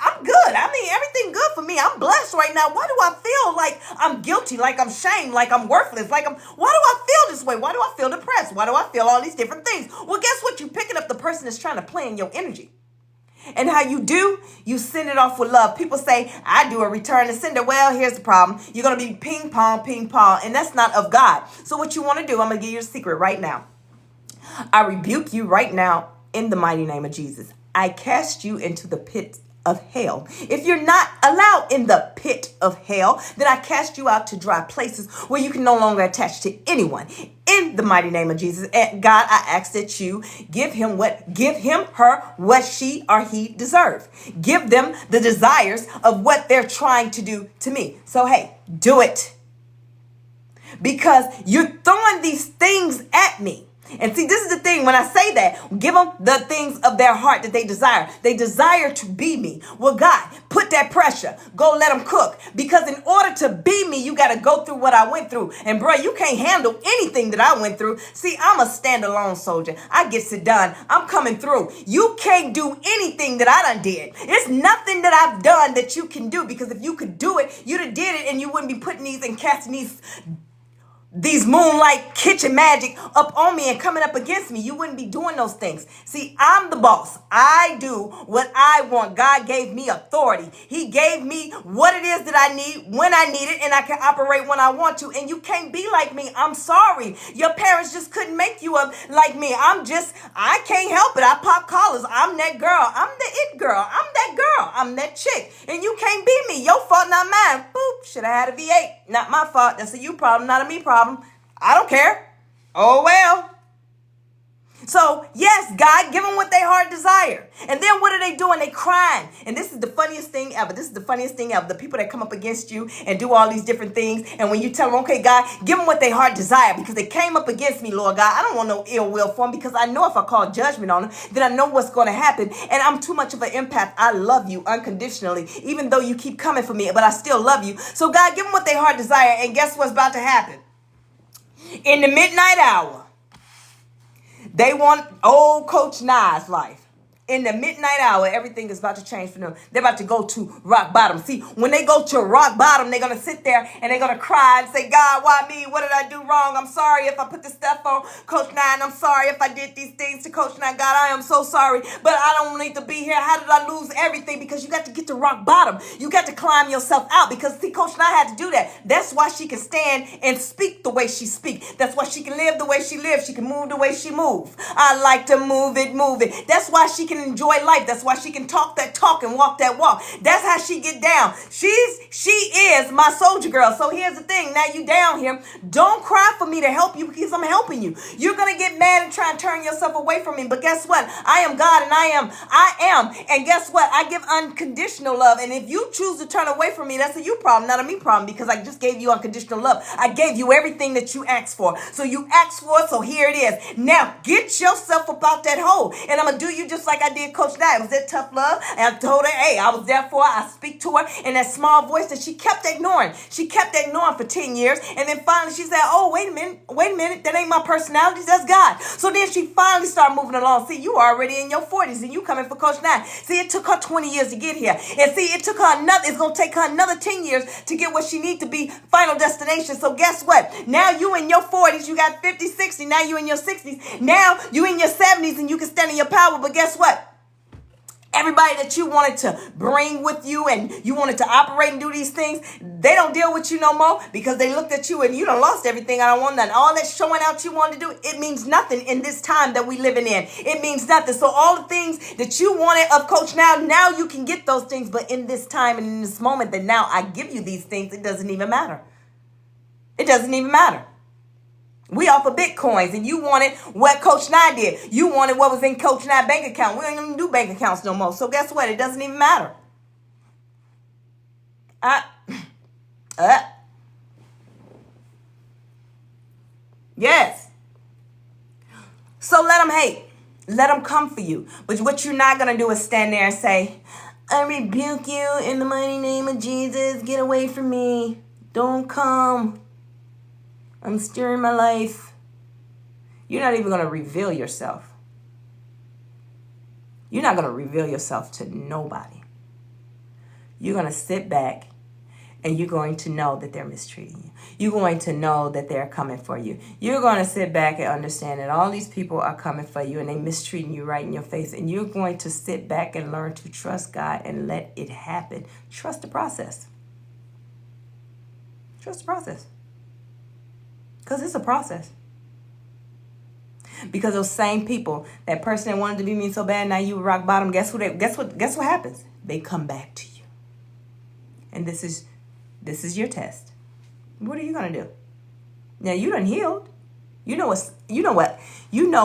I'm good. I mean, everything good for me. I'm blessed right now. Why do I feel like I'm guilty, like I'm shamed, like I'm worthless, why do I feel this way? Why do I feel depressed? Why do I feel all these different things? Well, guess what? You picking up the person that's trying to play in your energy. And how you do, you send it off with love. People say, I do a return to sender. Well, here's the problem. You're going to be ping pong, and that's not of God. So what you want to do, I'm going to give you a secret right now. I rebuke you right now in the mighty name of Jesus. I cast you into the pit of hell. If you're not allowed in the pit of hell, then I cast you out to dry places where you can no longer attach to anyone. In the mighty name of Jesus, and God, I ask that you give him, her what she or he deserve. Give them the desires of what they're trying to do to me. So, hey, do it. Because you're throwing these things at me. And see, this is the thing. When I say that, give them the things of their heart that they desire. They desire to be me. Well, God, put that pressure. Go let them cook. Because in order to be me, you got to go through what I went through. And bro, you can't handle anything that I went through. See, I'm a standalone soldier. I gets it done. I'm coming through. You can't do anything that I done did. It's nothing that I've done that you can do. Because if you could do it, you'd have did it and you wouldn't be putting these and casting these moonlight kitchen magic up on me and coming up against me. You wouldn't be doing those things. See, I'm the boss. I do what I want. God gave me authority. He gave me what it is that I need when I need it, and I can operate when I want to. And you can't be like me. I'm sorry. Your parents just couldn't make you up like me. I can't help it. I pop collars. I'm that girl. I'm the it girl. I'm that girl. I'm that chick. And you can't be me. Your fault, not mine. Boop. Should have had a V8. Not my fault. That's a you problem, not a me problem. I don't care. Oh, well. So, yes, God, give them what they heart desire. And then what are they doing? They crying. And this is the funniest thing ever. This is the funniest thing ever. The people that come up against you and do all these different things. And when you tell them, okay, God, give them what they heart desire because they came up against me, Lord God. I don't want no ill will for them because I know if I call judgment on them, then I know what's going to happen. And I'm too much of an empath. I love you unconditionally, even though you keep coming for me, but I still love you. So, God, give them what they heart desire. And guess what's about to happen? In the midnight hour, they want old Coach Nas life. In the midnight hour, everything is about to change for them. They're about to go to rock bottom. See, when they go to rock bottom, they're going to sit there and they're going to cry and say, God, why me? What did I do wrong? I'm sorry if I put this stuff on Coach Nine. I'm sorry if I did these things to Coach Nine. God, I am so sorry, but I don't need to be here. How did I lose everything? Because you got to get to rock bottom. You got to climb yourself out because, see, Coach Nine had to do that. That's why she can stand and speak the way she speaks. That's why she can live the way she lives. She can move the way she moves. I like to move it. That's why she can enjoy life. That's why she can talk that talk and walk that walk. That's how she get down. She is my soldier girl. So here's the thing. Now you down here. Don't cry for me to help you because I'm helping you. You're going to get mad and try and turn yourself away from me. But guess what? I am God and I am. And guess what? I give unconditional love. And if you choose to turn away from me, that's a you problem, not a me problem, because I just gave you unconditional love. I gave you everything that you asked for. So you asked for it. So here it is. Now get yourself up out that hole. And I'm going to do you just like I did Coach Nye. It was that tough love. And I told her, hey, I was there for her. I speak to her in that small voice that she kept ignoring. She kept ignoring for 10 years. And then finally she said, oh, wait a minute. That ain't my personality. That's God. So then she finally started moving along. See, you already in your 40s and you coming for Coach Nye. See, it took her 20 years to get here. And see, it's going to take her another 10 years to get where she needs to be, final destination. So guess what? Now you in your 40s, you got 50, 60. Now you in your 60s. Now you in your 70s and you can stand in your power. But guess what? Everybody that you wanted to bring with you and you wanted to operate and do these things, they don't deal with you no more because they looked at you and you done lost everything. I don't want nothing. All that showing out you wanted to do, it means nothing in this time that we living in. It means nothing. So all the things that you wanted of Coach now you can get those things. But in this time and in this moment that now I give you these things, it doesn't even matter. It doesn't even matter. We offer Bitcoins and you wanted what Coach Nye did. You wanted what was in Coach Nye bank account. We don't even do bank accounts no more. So guess what? It doesn't even matter. Yes. So let them hate. Let them come for you. But what you're not going to do is stand there and say, I rebuke you in the mighty name of Jesus. Get away from me. Don't come. I'm steering my life. You're not even going to reveal yourself. You're not going to reveal yourself to nobody. You're going to sit back and you're going to know that they're mistreating you. You're going to know that they're coming for you. You're going to sit back and understand that all these people are coming for you and they're mistreating you right in your face. And you're going to sit back and learn to trust God and let it happen. Trust the process. Trust the process. Because it's a process. Because those same people, that person that wanted to be mean so bad, now you rock bottom, guess what happens? They come back to you. And this is your test. What are you gonna do? Now you done healed. You know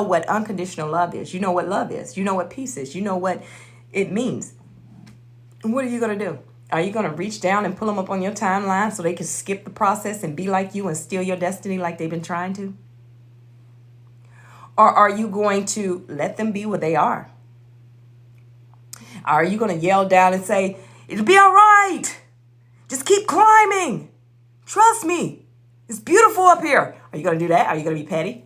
what unconditional love is. You know what love is. You know what peace is. You know what it means. What are you gonna do? Are you going to reach down and pull them up on your timeline so they can skip the process and be like you and steal your destiny like they've been trying to? Or are you going to let them be where they are? Are you going to yell down and say, it'll be all right. Just keep climbing. Trust me. It's beautiful up here. Are you going to do that? Are you going to be petty?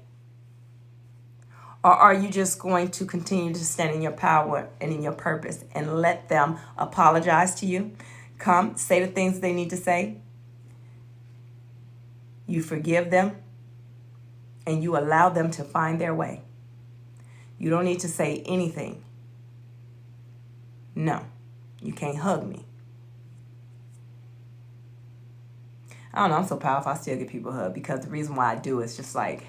Or are you just going to continue to stand in your power and in your purpose and let them apologize to you? Come, say the things they need to say. You forgive them and you allow them to find their way. You don't need to say anything. No, you can't hug me. I don't know, I'm so powerful, I still get people hug because the reason why I do is just like,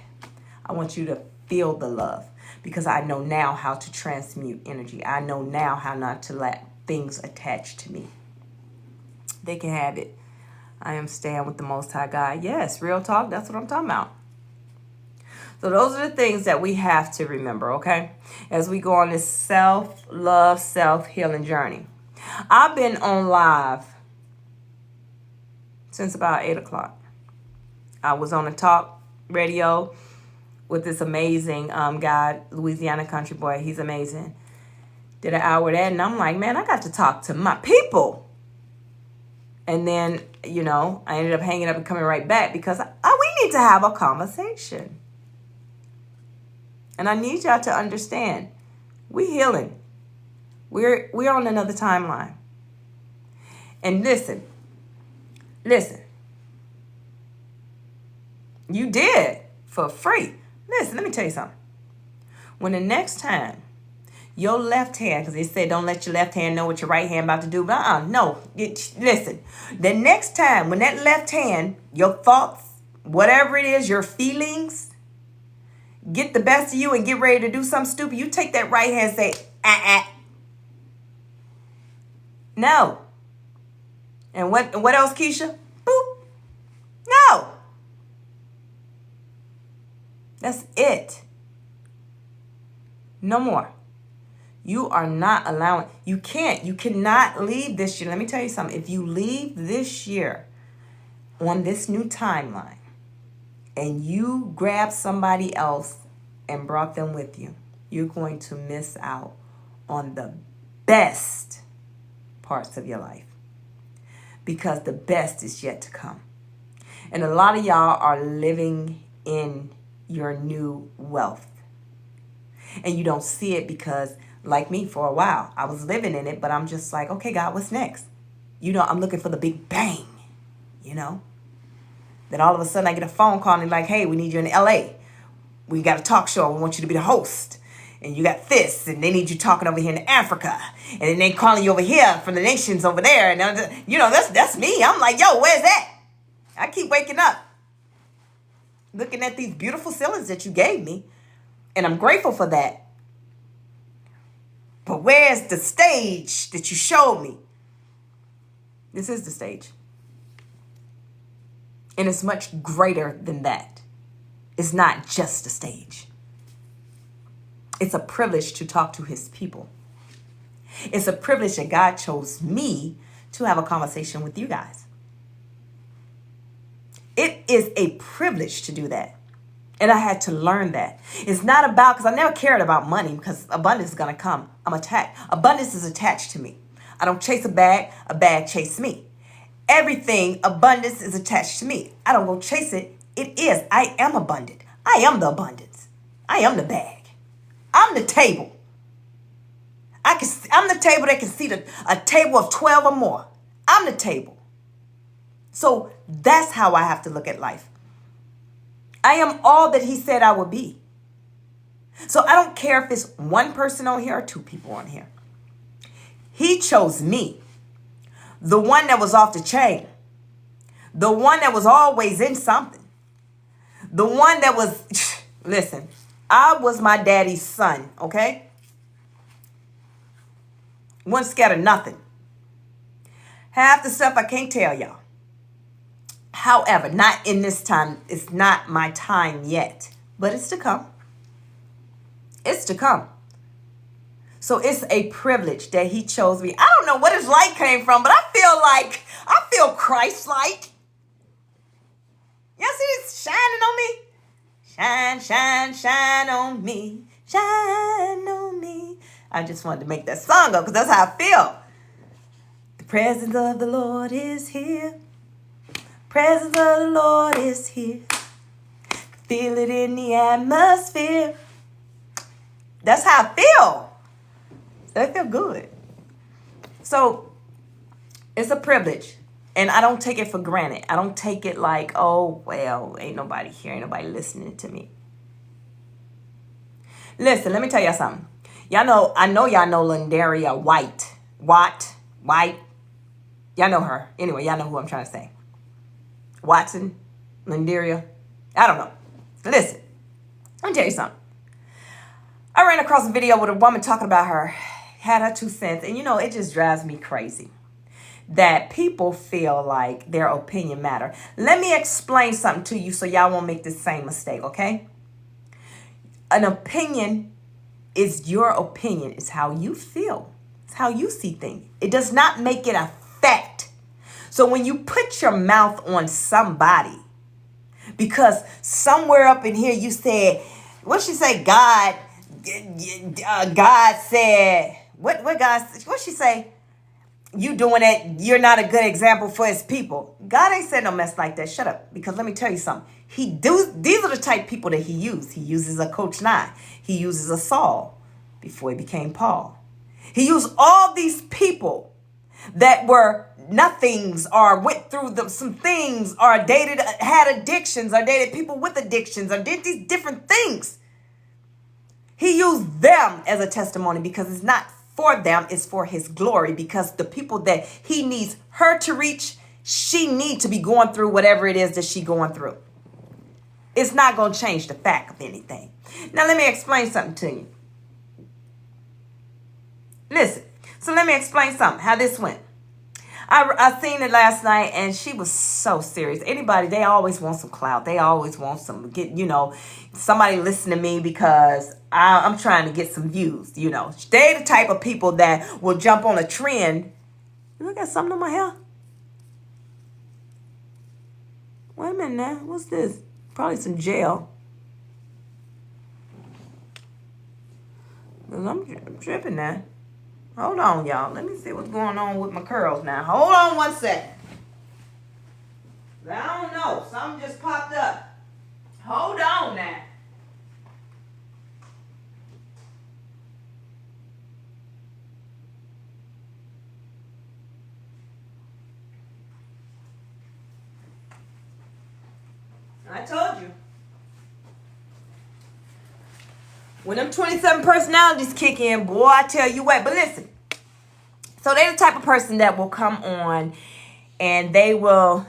I want you to feel the love because I know now how to transmute energy. I know now how not to let things attach to me. They can have it. I am staying with the Most High God. Yes, real talk, that's what I'm talking about. So those are the things that we have to remember, okay? As we go on this self-love, self-healing journey. I've been on live since about 8 o'clock. I was on a talk radio with this amazing guy, Louisiana country boy. He's amazing. Did an hour there, and I'm like, man, I got to talk to my people. And then, you know, I ended up hanging up and coming right back because we need to have a conversation. And I need y'all to understand, we're healing. We're on another timeline. And listen. You did for free. Listen, let me tell you something. When the next time your left hand, because they said don't let your left hand know what your right hand about to do. But no. Listen, the next time when that left hand, your thoughts, whatever it is, your feelings, get the best of you and get ready to do something stupid, you take that right hand and say, No. And what else, Keisha? Boop. No. That's it. No more. You are not allowing, you cannot leave this year. Let me tell you something. If you leave this year on this new timeline, and you grab somebody else and brought them with you, you're going to miss out on the best parts of your life because the best is yet to come. And a lot of y'all are living in your new wealth. And you don't see it because, like me, for a while, I was living in it, but I'm just like, okay, God, what's next? You know, I'm looking for the big bang, you know? Then all of a sudden I get a phone call and they're like, hey, we need you in LA. We got a talk show. We want you to be the host. And you got this. And they need you talking over here in Africa. And then they calling you over here from the nations over there. And, you know, that's me. I'm like, yo, where's that? I keep waking up looking at these beautiful ceilings that you gave me. And I'm grateful for that. But where's the stage that you showed me? This is the stage. And it's much greater than that. It's not just a stage. It's a privilege to talk to his people. It's a privilege that God chose me to have a conversation with you guys. It is a privilege to do that. And I had to learn that. It's not about, because I never cared about money because abundance is going to come. I'm attached. Abundance is attached to me. I don't chase a bag chase me. Everything, abundance is attached to me. I don't go chase it. It is. I am abundant. I am the abundance. I am the bag. I'm the table. I'm the table that can seat a table of 12 or more. I'm the table. So that's how I have to look at life. I am all that he said I would be. So I don't care if it's one person on here or two people on here. He chose me. The one that was off the chain. The one that was always in something. The one that was, listen, I was my daddy's son, okay? Wasn't scared of nothing. Half the stuff I can't tell y'all. However, not in this time. It's not my time yet. But it's to come. It's to come. So it's a privilege that he chose me. I don't know where his light came from, but I feel Christ-like. Y'all see this shining on me? shine, shine, shine on me. Shine on me. I just wanted to make that song up because that's how I feel. The presence of the Lord is here. Presence of the Lord is here. Feel it in the atmosphere. That's how I feel. I feel good. So it's a privilege. And I don't take it for granted. I don't take it like, oh, well, ain't nobody here. Ain't nobody listening to me. Listen, let me tell y'all something. Y'all know, I know y'all know Lindaria White. White. Y'all know her. Anyway, y'all know who I'm trying to say. Watson, Lindaria. I don't know. Listen, let me tell you something. I ran across a video with a woman talking about her, had her 2 cents. And, you know, it just drives me crazy that people feel like their opinion matter. Let me explain something to you so y'all won't make the same mistake, okay? An opinion is your opinion. It's how you feel. It's how you see things. It does not make it a fact. So when you put your mouth on somebody, because somewhere up in here you said, what she say? God said, what she say? You doing it, you're not a good example for his people. God ain't said no mess like that. Shut up. Because let me tell you something. These are the type of people that he used. He uses a Coach 9. He uses a Saul before he became Paul. He used all these people that were nothings or went through some things or had addictions or dated people with addictions or did these different things. He used them as a testimony because it's not for them, it's for his glory, because the people that he needs her to reach, she needs to be going through whatever it is that she going through. It's not going to change the fact of anything. Now, let me explain something to you. Listen, so let me explain something, how this went. I seen it last night and she was so serious. Anybody, they always want some clout. They always want somebody listen to me because I'm trying to get some views, They the type of people that will jump on a trend. I got something on my hair. Wait a minute now. What's this? Probably some gel. I'm tripping now. Hold on, y'all. Let me see what's going on with my curls now. Hold on 1 second. I don't know. Something just popped up. Hold on now. I told you. When them 27 personalities kick in, boy, I tell you what. But listen. So they're the type of person that will come on and they will,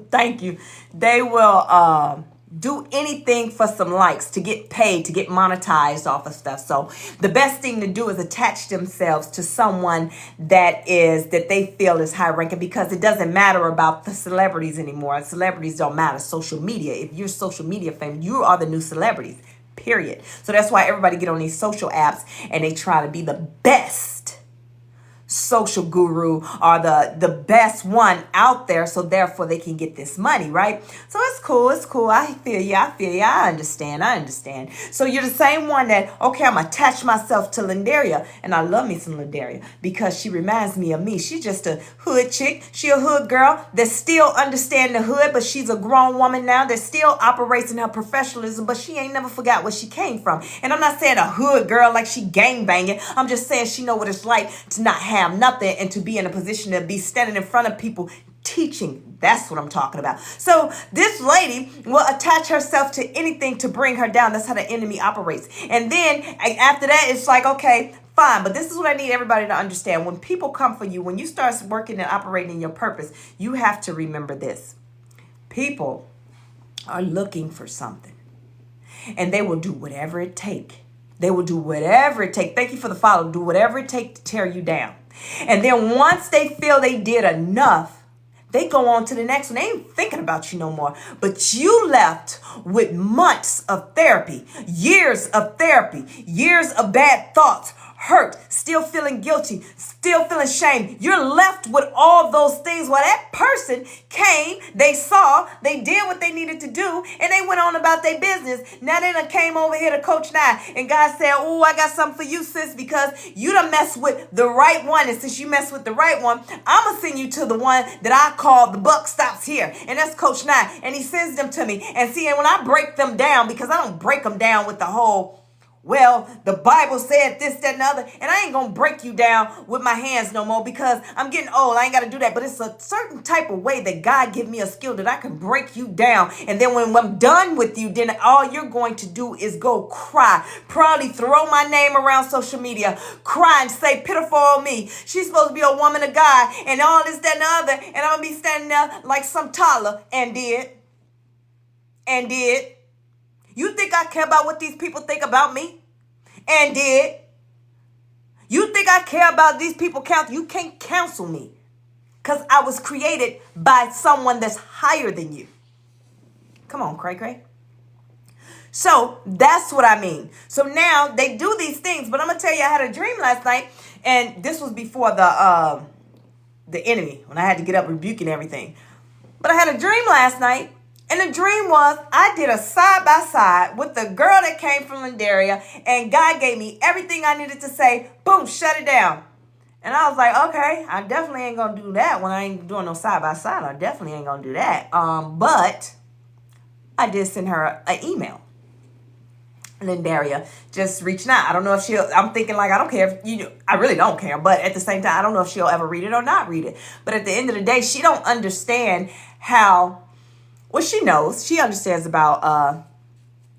thank you, they will do anything for some likes, to get paid, to get monetized off of stuff. So the best thing to do is attach themselves to someone that they feel is high ranking, because it doesn't matter about the celebrities anymore. Celebrities don't matter. Social media, if you're social media famous, you are the new celebrities, period. So that's why everybody get on these social apps and they try to be the best social guru or the best one out there, so therefore they can get this money, right? So it's cool. I feel you. I understand. So you're the same one that, okay, I'm attached myself to Lindaria, and I love me some Lindaria because she reminds me of me. She's just a hood chick. She a hood girl that still understand the hood, but she's a grown woman now that still operates in her professionalism, but she ain't never forgot where she came from. And I'm not saying a hood girl like she gang banging. I'm just saying she know what it's like to not have nothing and to be in a position to be standing in front of people teaching. That's what I'm talking about. So this lady will attach herself to anything to bring her down. That's how the enemy operates. And then after that, it's like, okay, fine. But this is what I need everybody to understand. When people come for you, when you start working and operating in your purpose, you have to remember this. People are looking for something, and they will do whatever it takes. They will do whatever it takes. Thank you for the follow. Do whatever it takes to tear you down. And then once they feel they did enough, they go on to the next one. They ain't thinking about you no more. But you left with months of therapy, years of bad thoughts, hurt, still feeling guilty, still feeling shame. You're left with all those things while that person came, they saw, they did what they needed to do, and they went on about their business. Now they done came over here to Coach Nye, and God said, oh, I got something for you, sis, because you done messed with the right one. And since you messed with the right one, I'm going to send you to the one that I call the buck stops here. And that's Coach Nye. And he sends them to me. And see, and when I break them down, because I don't break them down with the whole, well, the Bible said this, that, and the other. And I ain't going to break you down with my hands no more because I'm getting old. I ain't got to do that. But it's a certain type of way that God give me a skill that I can break you down. And then when I'm done with you, then all you're going to do is go cry. Probably throw my name around social media. Cry and say, pitiful me. She's supposed to be a woman of God and all this, that, and the other. And I'm going to be standing there like some toddler. And did. You think I care about what these people think about me? And did. You think I care about these people counsel? You can't counsel me because I was created by someone that's higher than you. Come on, Cray Cray. So that's what I mean. So now they do these things, but I'm going to tell you, I had a dream last night, and this was before the enemy, when I had to get up rebuking everything. But I had a dream last night. And the dream was I did a side-by-side with the girl that came from Lindaria, and God gave me everything I needed to say. Boom, shut it down. And I was like, okay, I definitely ain't going to do that when I ain't doing no side-by-side. I definitely ain't going to do that. But I did send her an email. Lindaria just reaching out. I don't know if I'm thinking like, I don't care if you, I really don't care. But at the same time, I don't know if she'll ever read it or not read it. But at the end of the day, she don't understand how. Well, she knows. She understands about,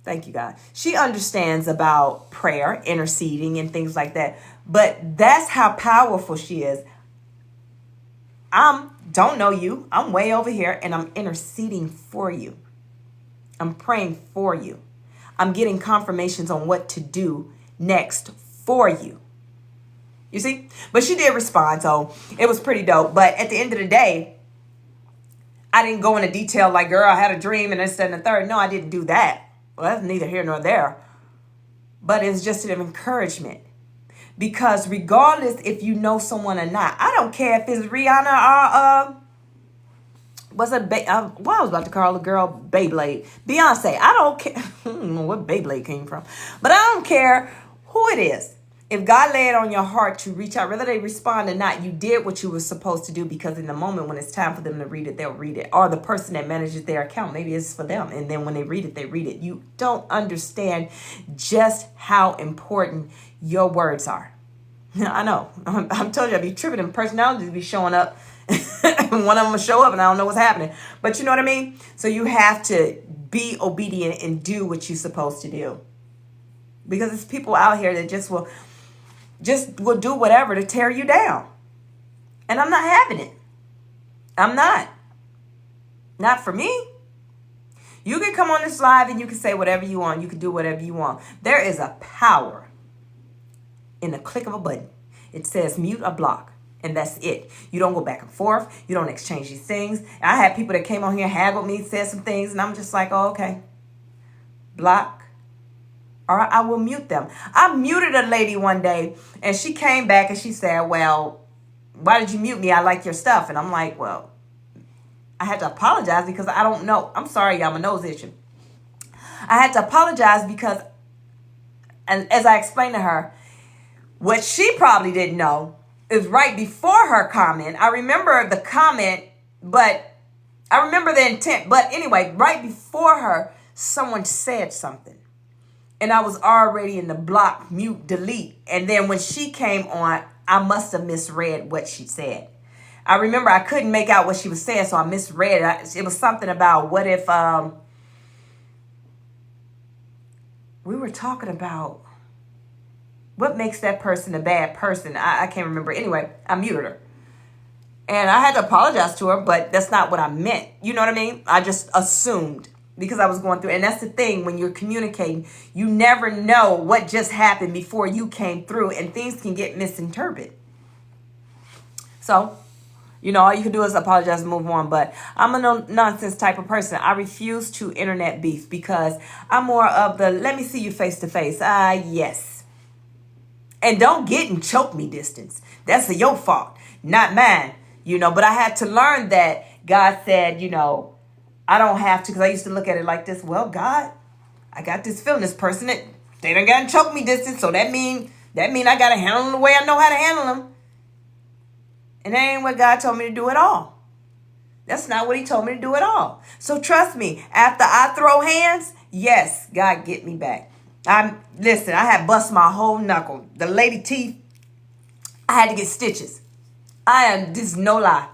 thank you, God. She understands about prayer, interceding, and things like that. But that's how powerful she is. I don't know you. I'm way over here, and I'm interceding for you. I'm praying for you. I'm getting confirmations on what to do next for you. You see? But she did respond, so it was pretty dope. But at the end of the day, I didn't go into detail like, girl, I had a dream and this, that, and the third. No, I didn't do that. Well, that's neither here nor there. But it's just an encouragement. Because regardless if you know someone or not, I don't care if it's Rihanna or, what's it? I was about to call the girl Beyblade. Beyonce. I don't care. I don't know what Beyblade came from. But I don't care who it is. If God laid on your heart to reach out, whether they respond or not, you did what you were supposed to do, because in the moment when it's time for them to read it, they'll read it. Or the person that manages their account, maybe it's for them. And then when they read it, they read it. You don't understand just how important your words are. I know. I'm telling you, I be tripping, and personalities be showing up. One of them will show up and I don't know what's happening. But you know what I mean? So you have to be obedient and do what you're supposed to do. Because there's people out here that just will do whatever to tear you down. And I'm not having it. I'm not. Not for me. You can come on this live and you can say whatever you want. You can do whatever you want. There is a power in the click of a button. It says mute or block. And that's it. You don't go back and forth. You don't exchange these things. I had people that came on here, haggled me, said some things, and I'm just like, oh, okay. Block. Or I will mute them. I muted a lady one day, and she came back and she said, well, why did you mute me? I like your stuff. And I'm like, well, I had to apologize because I don't know. I'm sorry, y'all, my nose itching. I had to apologize because, and as I explained to her, what she probably didn't know is right before her comment. I remember the comment, but I remember the intent. But anyway, right before her, someone said something. And I was already in the block, mute, delete. And then when she came on, I must have misread what she said. I remember I couldn't make out what she was saying, so I misread it. It was something about what if we were talking about what makes that person a bad person. I can't remember. Anyway, I muted her. And I had to apologize to her, but that's not what I meant. You know what I mean? I just assumed. Because I was going through. And that's the thing. When you're communicating, you never know what just happened before you came through. And things can get misinterpreted. So, you know, all you can do is apologize and move on. But I'm a no-nonsense type of person. I refuse to internet beef. Because I'm more of the, let me see you face to face. Yes. And don't get and choke me distance. That's your fault, not mine. But I had to learn that God said, I don't have to, because I used to look at it like this. Well, God, I got this feeling, this person, they done got and choke me distance. So that mean I got to handle them the way I know how to handle them. And that ain't what God told me to do at all. That's not what he told me to do at all. So trust me, after I throw hands, yes, God get me back. Listen, I had bust my whole knuckle. The lady teeth, I had to get stitches. This is no lie.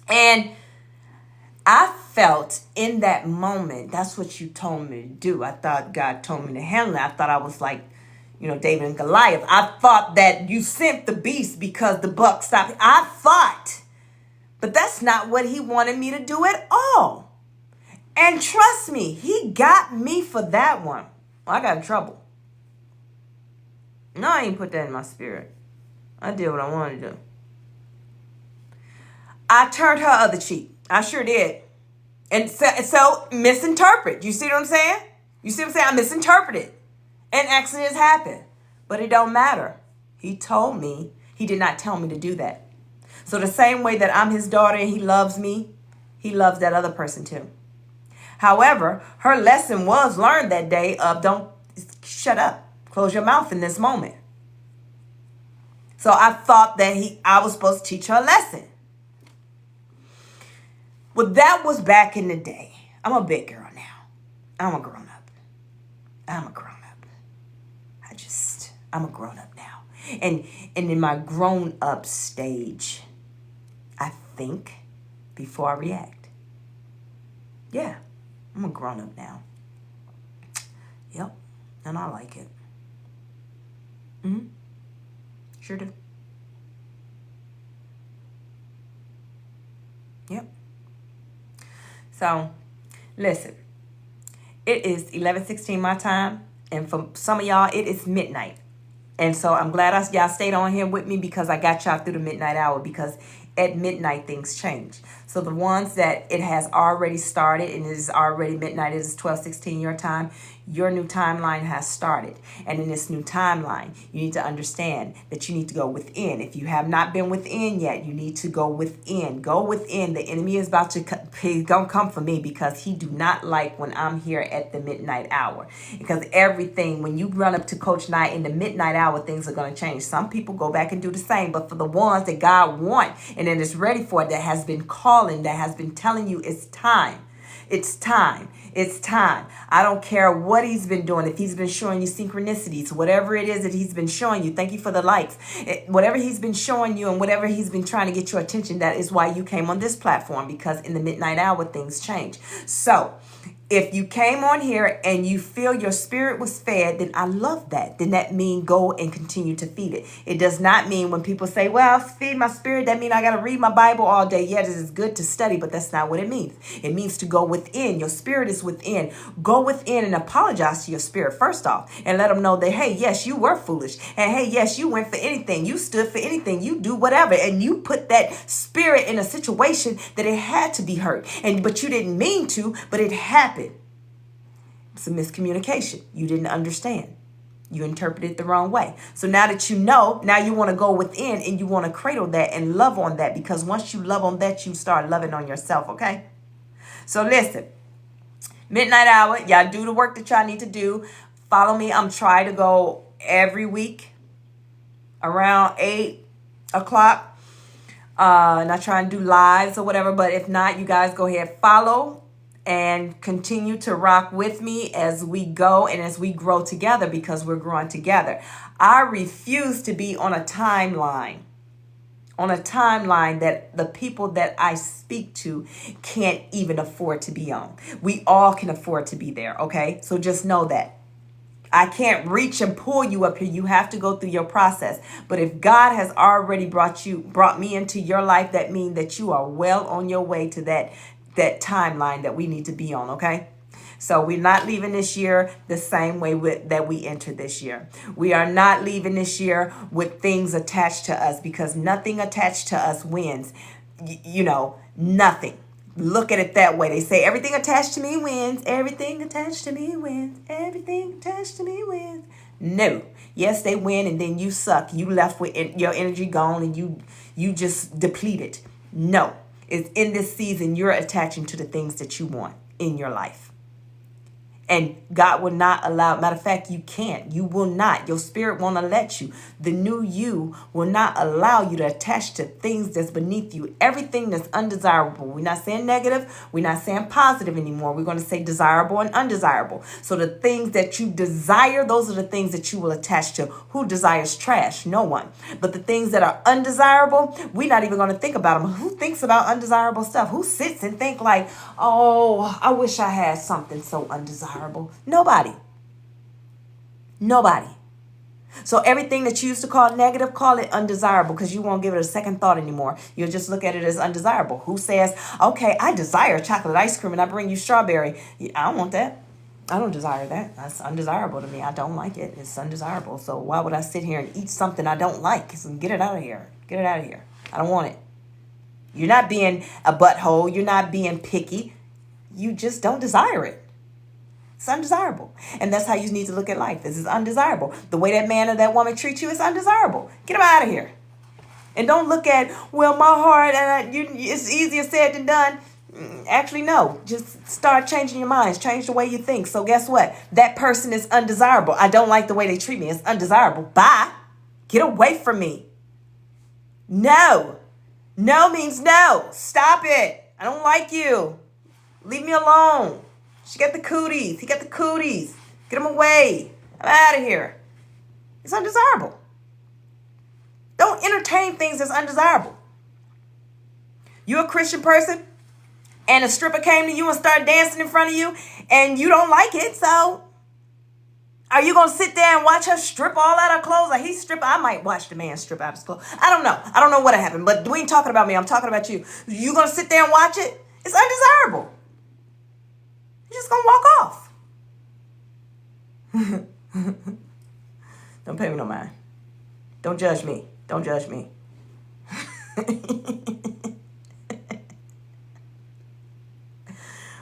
And I felt in that moment, that's what you told me to do. I thought God told me to handle it. I thought I was like, David and Goliath. I thought that you sent the beast because the buck stopped. I thought. But that's not what he wanted me to do at all. And trust me, he got me for that one. I got in trouble. No, I ain't put that in my spirit. I did what I wanted to do. I turned her other cheek. I sure did. And so misinterpret. You see what I'm saying? I misinterpreted. And accidents happen. But it don't matter. He told me. He did not tell me to do that. So the same way that I'm his daughter and he loves me, he loves that other person too. However, her lesson was learned that day of don't shut up. Close your mouth in this moment. So I thought that I was supposed to teach her a lesson. Well, that was back in the day. I'm a big girl now. I'm a grown up. I'm a grown up now. And in my grown up stage, I think before I react. Yeah, I'm a grown up now. Yep, and I like it. Sure do. Yep. So, listen. It is 11:16 my time, and for some of y'all, it is midnight. And so I'm glad y'all stayed on here with me because I got y'all through the midnight hour, because at midnight things change. So the ones that it has already started and it is already midnight, it is 12:16 your time, your new timeline has started. And in this new timeline, you need to understand that you need to go within. If you have not been within yet, you need to go within. Go within. The enemy is about to come for me, because he do not like when I'm here at the midnight hour. Because everything, when you run up to Coach Nye in the midnight hour, things are going to change. Some people go back and do the same, but for the ones that God wants and then is ready for it, that has been calling, that has been telling you it's time. It's time. It's time. I don't care what he's been doing. If he's been showing you synchronicities, whatever it is that he's been showing you, thank you for the likes. Whatever he's been showing you and whatever he's been trying to get your attention, that is why you came on this platform, because in the midnight hour, things change. So if you came on here and you feel your spirit was fed, then I love that. Then that means go and continue to feed it. It does not mean when people say, well, feed my spirit, that means I got to read my Bible all day. Yes, it is good to study, but that's not what it means. It means to go within. Your spirit is within. Go within and apologize to your spirit first off, and let them know that, hey, yes, you were foolish. And hey, yes, you went for anything. You stood for anything. You do whatever. And you put that spirit in a situation that it had to be hurt. But you didn't mean to, but it happened. It's a miscommunication. You didn't understand. You interpreted it the wrong way. So now that you know, now you want to go within and you want to cradle that and love on that, because once you love on that, you start loving on yourself, okay? So listen, midnight hour, y'all do the work that y'all need to do. Follow me. I'm trying to go every week around 8 o'clock. Not trying to do lives or whatever, but if not, you guys go ahead, follow and continue to rock with me as we go and as we grow together, because we're growing together. I refuse to be on a timeline that the people that I speak to can't even afford to be on. We all can afford to be there, okay? So just know that. I can't reach and pull you up here. You have to go through your process. But if God has already brought me into your life, that means that you are well on your way to that timeline that we need to be on, okay? So we're not leaving this year the same way that we entered this year. We are not leaving this year with things attached to us, because nothing attached to us wins. Nothing. Look at it that way. They say everything attached to me wins. Everything attached to me wins. Everything attached to me wins. No. Yes, they win and then you suck. You left with your energy gone and you just depleted. No. It's in this season you're attaching to the things that you want in your life. And God will not allow, matter of fact, you can't. You will not. Your spirit won't let you. The new you will not allow you to attach to things that's beneath you. Everything that's undesirable. We're not saying negative. We're not saying positive anymore. We're going to say desirable and undesirable. So the things that you desire, those are the things that you will attach to. Who desires trash? No one. But the things that are undesirable, we're not even going to think about them. Who thinks about undesirable stuff? Who sits and think like, oh, I wish I had something so undesirable? Nobody. So everything that you used to call negative, call it undesirable, because you won't give it a second thought anymore. You'll just look at it as undesirable. Who says, okay, I desire chocolate ice cream and I bring you strawberry? I don't want that. I don't desire that. That's undesirable to me. I don't like it. It's undesirable. So why would I sit here and eat something I don't like? So get it out of here. Get it out of here. I don't want it. You're not being a butthole. You're not being picky. You just don't desire it. It's undesirable. And that's how you need to look at life. This is undesirable. The way that man or that woman treats you is undesirable. Get them out of here. And don't look at, well, my heart, and it's easier said than done. Actually, no. Just start changing your minds. Change the way you think. So guess what? That person is undesirable. I don't like the way they treat me. It's undesirable. Bye. Get away from me. No. No means no. Stop it. I don't like you. Leave me alone. She got the cooties. He got the cooties. Get him away. I'm out of here. It's undesirable. Don't entertain things that's undesirable. You're a Christian person and a stripper came to you and started dancing in front of you and you don't like it. So are you going to sit there and watch her strip all out of clothes? Like he's stripping. I might watch the man strip out his clothes. I don't know. I don't know what happened, but we ain't talking about me. I'm talking about you. You going to sit there and watch it? It's undesirable. You're just going to walk off. Don't pay me no mind. Don't judge me. Don't judge me.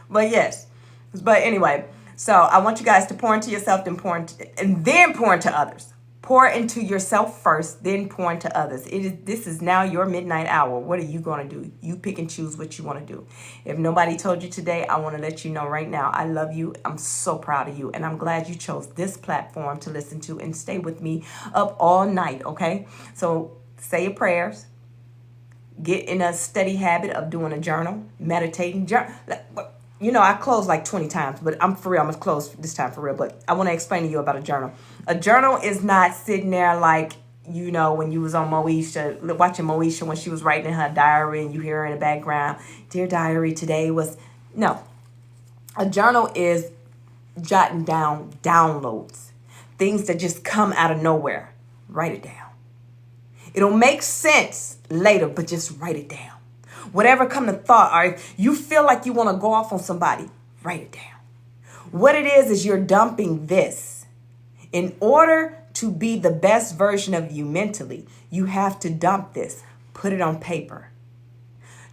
But yes. But anyway, so I want you guys to pour into yourself and then pour into others. Pour into yourself first, then pour into others. This is now your midnight hour. What are you going to do? You pick and choose what you want to do. If nobody told you today, I want to let you know right now, I love you. I'm so proud of you. And I'm glad you chose this platform to listen to and stay with me up all night, okay? So say your prayers. Get in a steady habit of doing a journal, meditating. You know, I close like 20 times, but I'm for real. I'm going to close this time for real. But I want to explain to you about a journal. A journal is not sitting there like, you know, when you was on Moesha, watching Moesha when she was writing in her diary and you hear her in the background, dear diary, today was, no. A journal is jotting down downloads, things that just come out of nowhere. Write it down. It'll make sense later, but just write it down. Whatever come to thought, or if you feel like you want to go off on somebody, write it down. What it is you're dumping this. In order to be the best version of you mentally, you have to dump this. Put it on paper.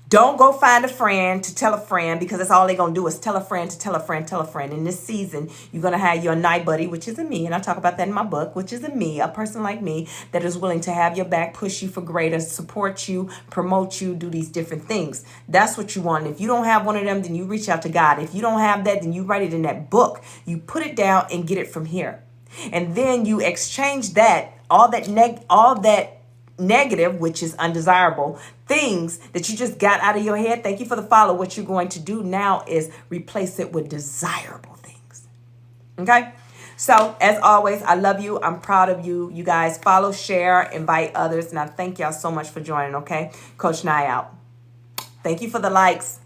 Don't go find a friend to tell a friend, because that's all they're going to do is tell a friend to tell a friend, tell a friend. In this season, you're going to have your night buddy, which is a me, and I talk about that in my book, which is a me, a person like me that is willing to have your back, push you for greater, support you, promote you, do these different things. That's what you want. If you don't have one of them, then you reach out to God. If you don't have that, then you write it in that book. You put it down and get it from here. And then you exchange that, all that negative, which is undesirable things that you just got out of your head. Thank you for the follow. What you're going to do now is replace it with desirable things. Okay. So as always, I love you. I'm proud of you. You guys follow, share, invite others. And I thank y'all so much for joining. Okay. Coach Nye out. Thank you for the likes.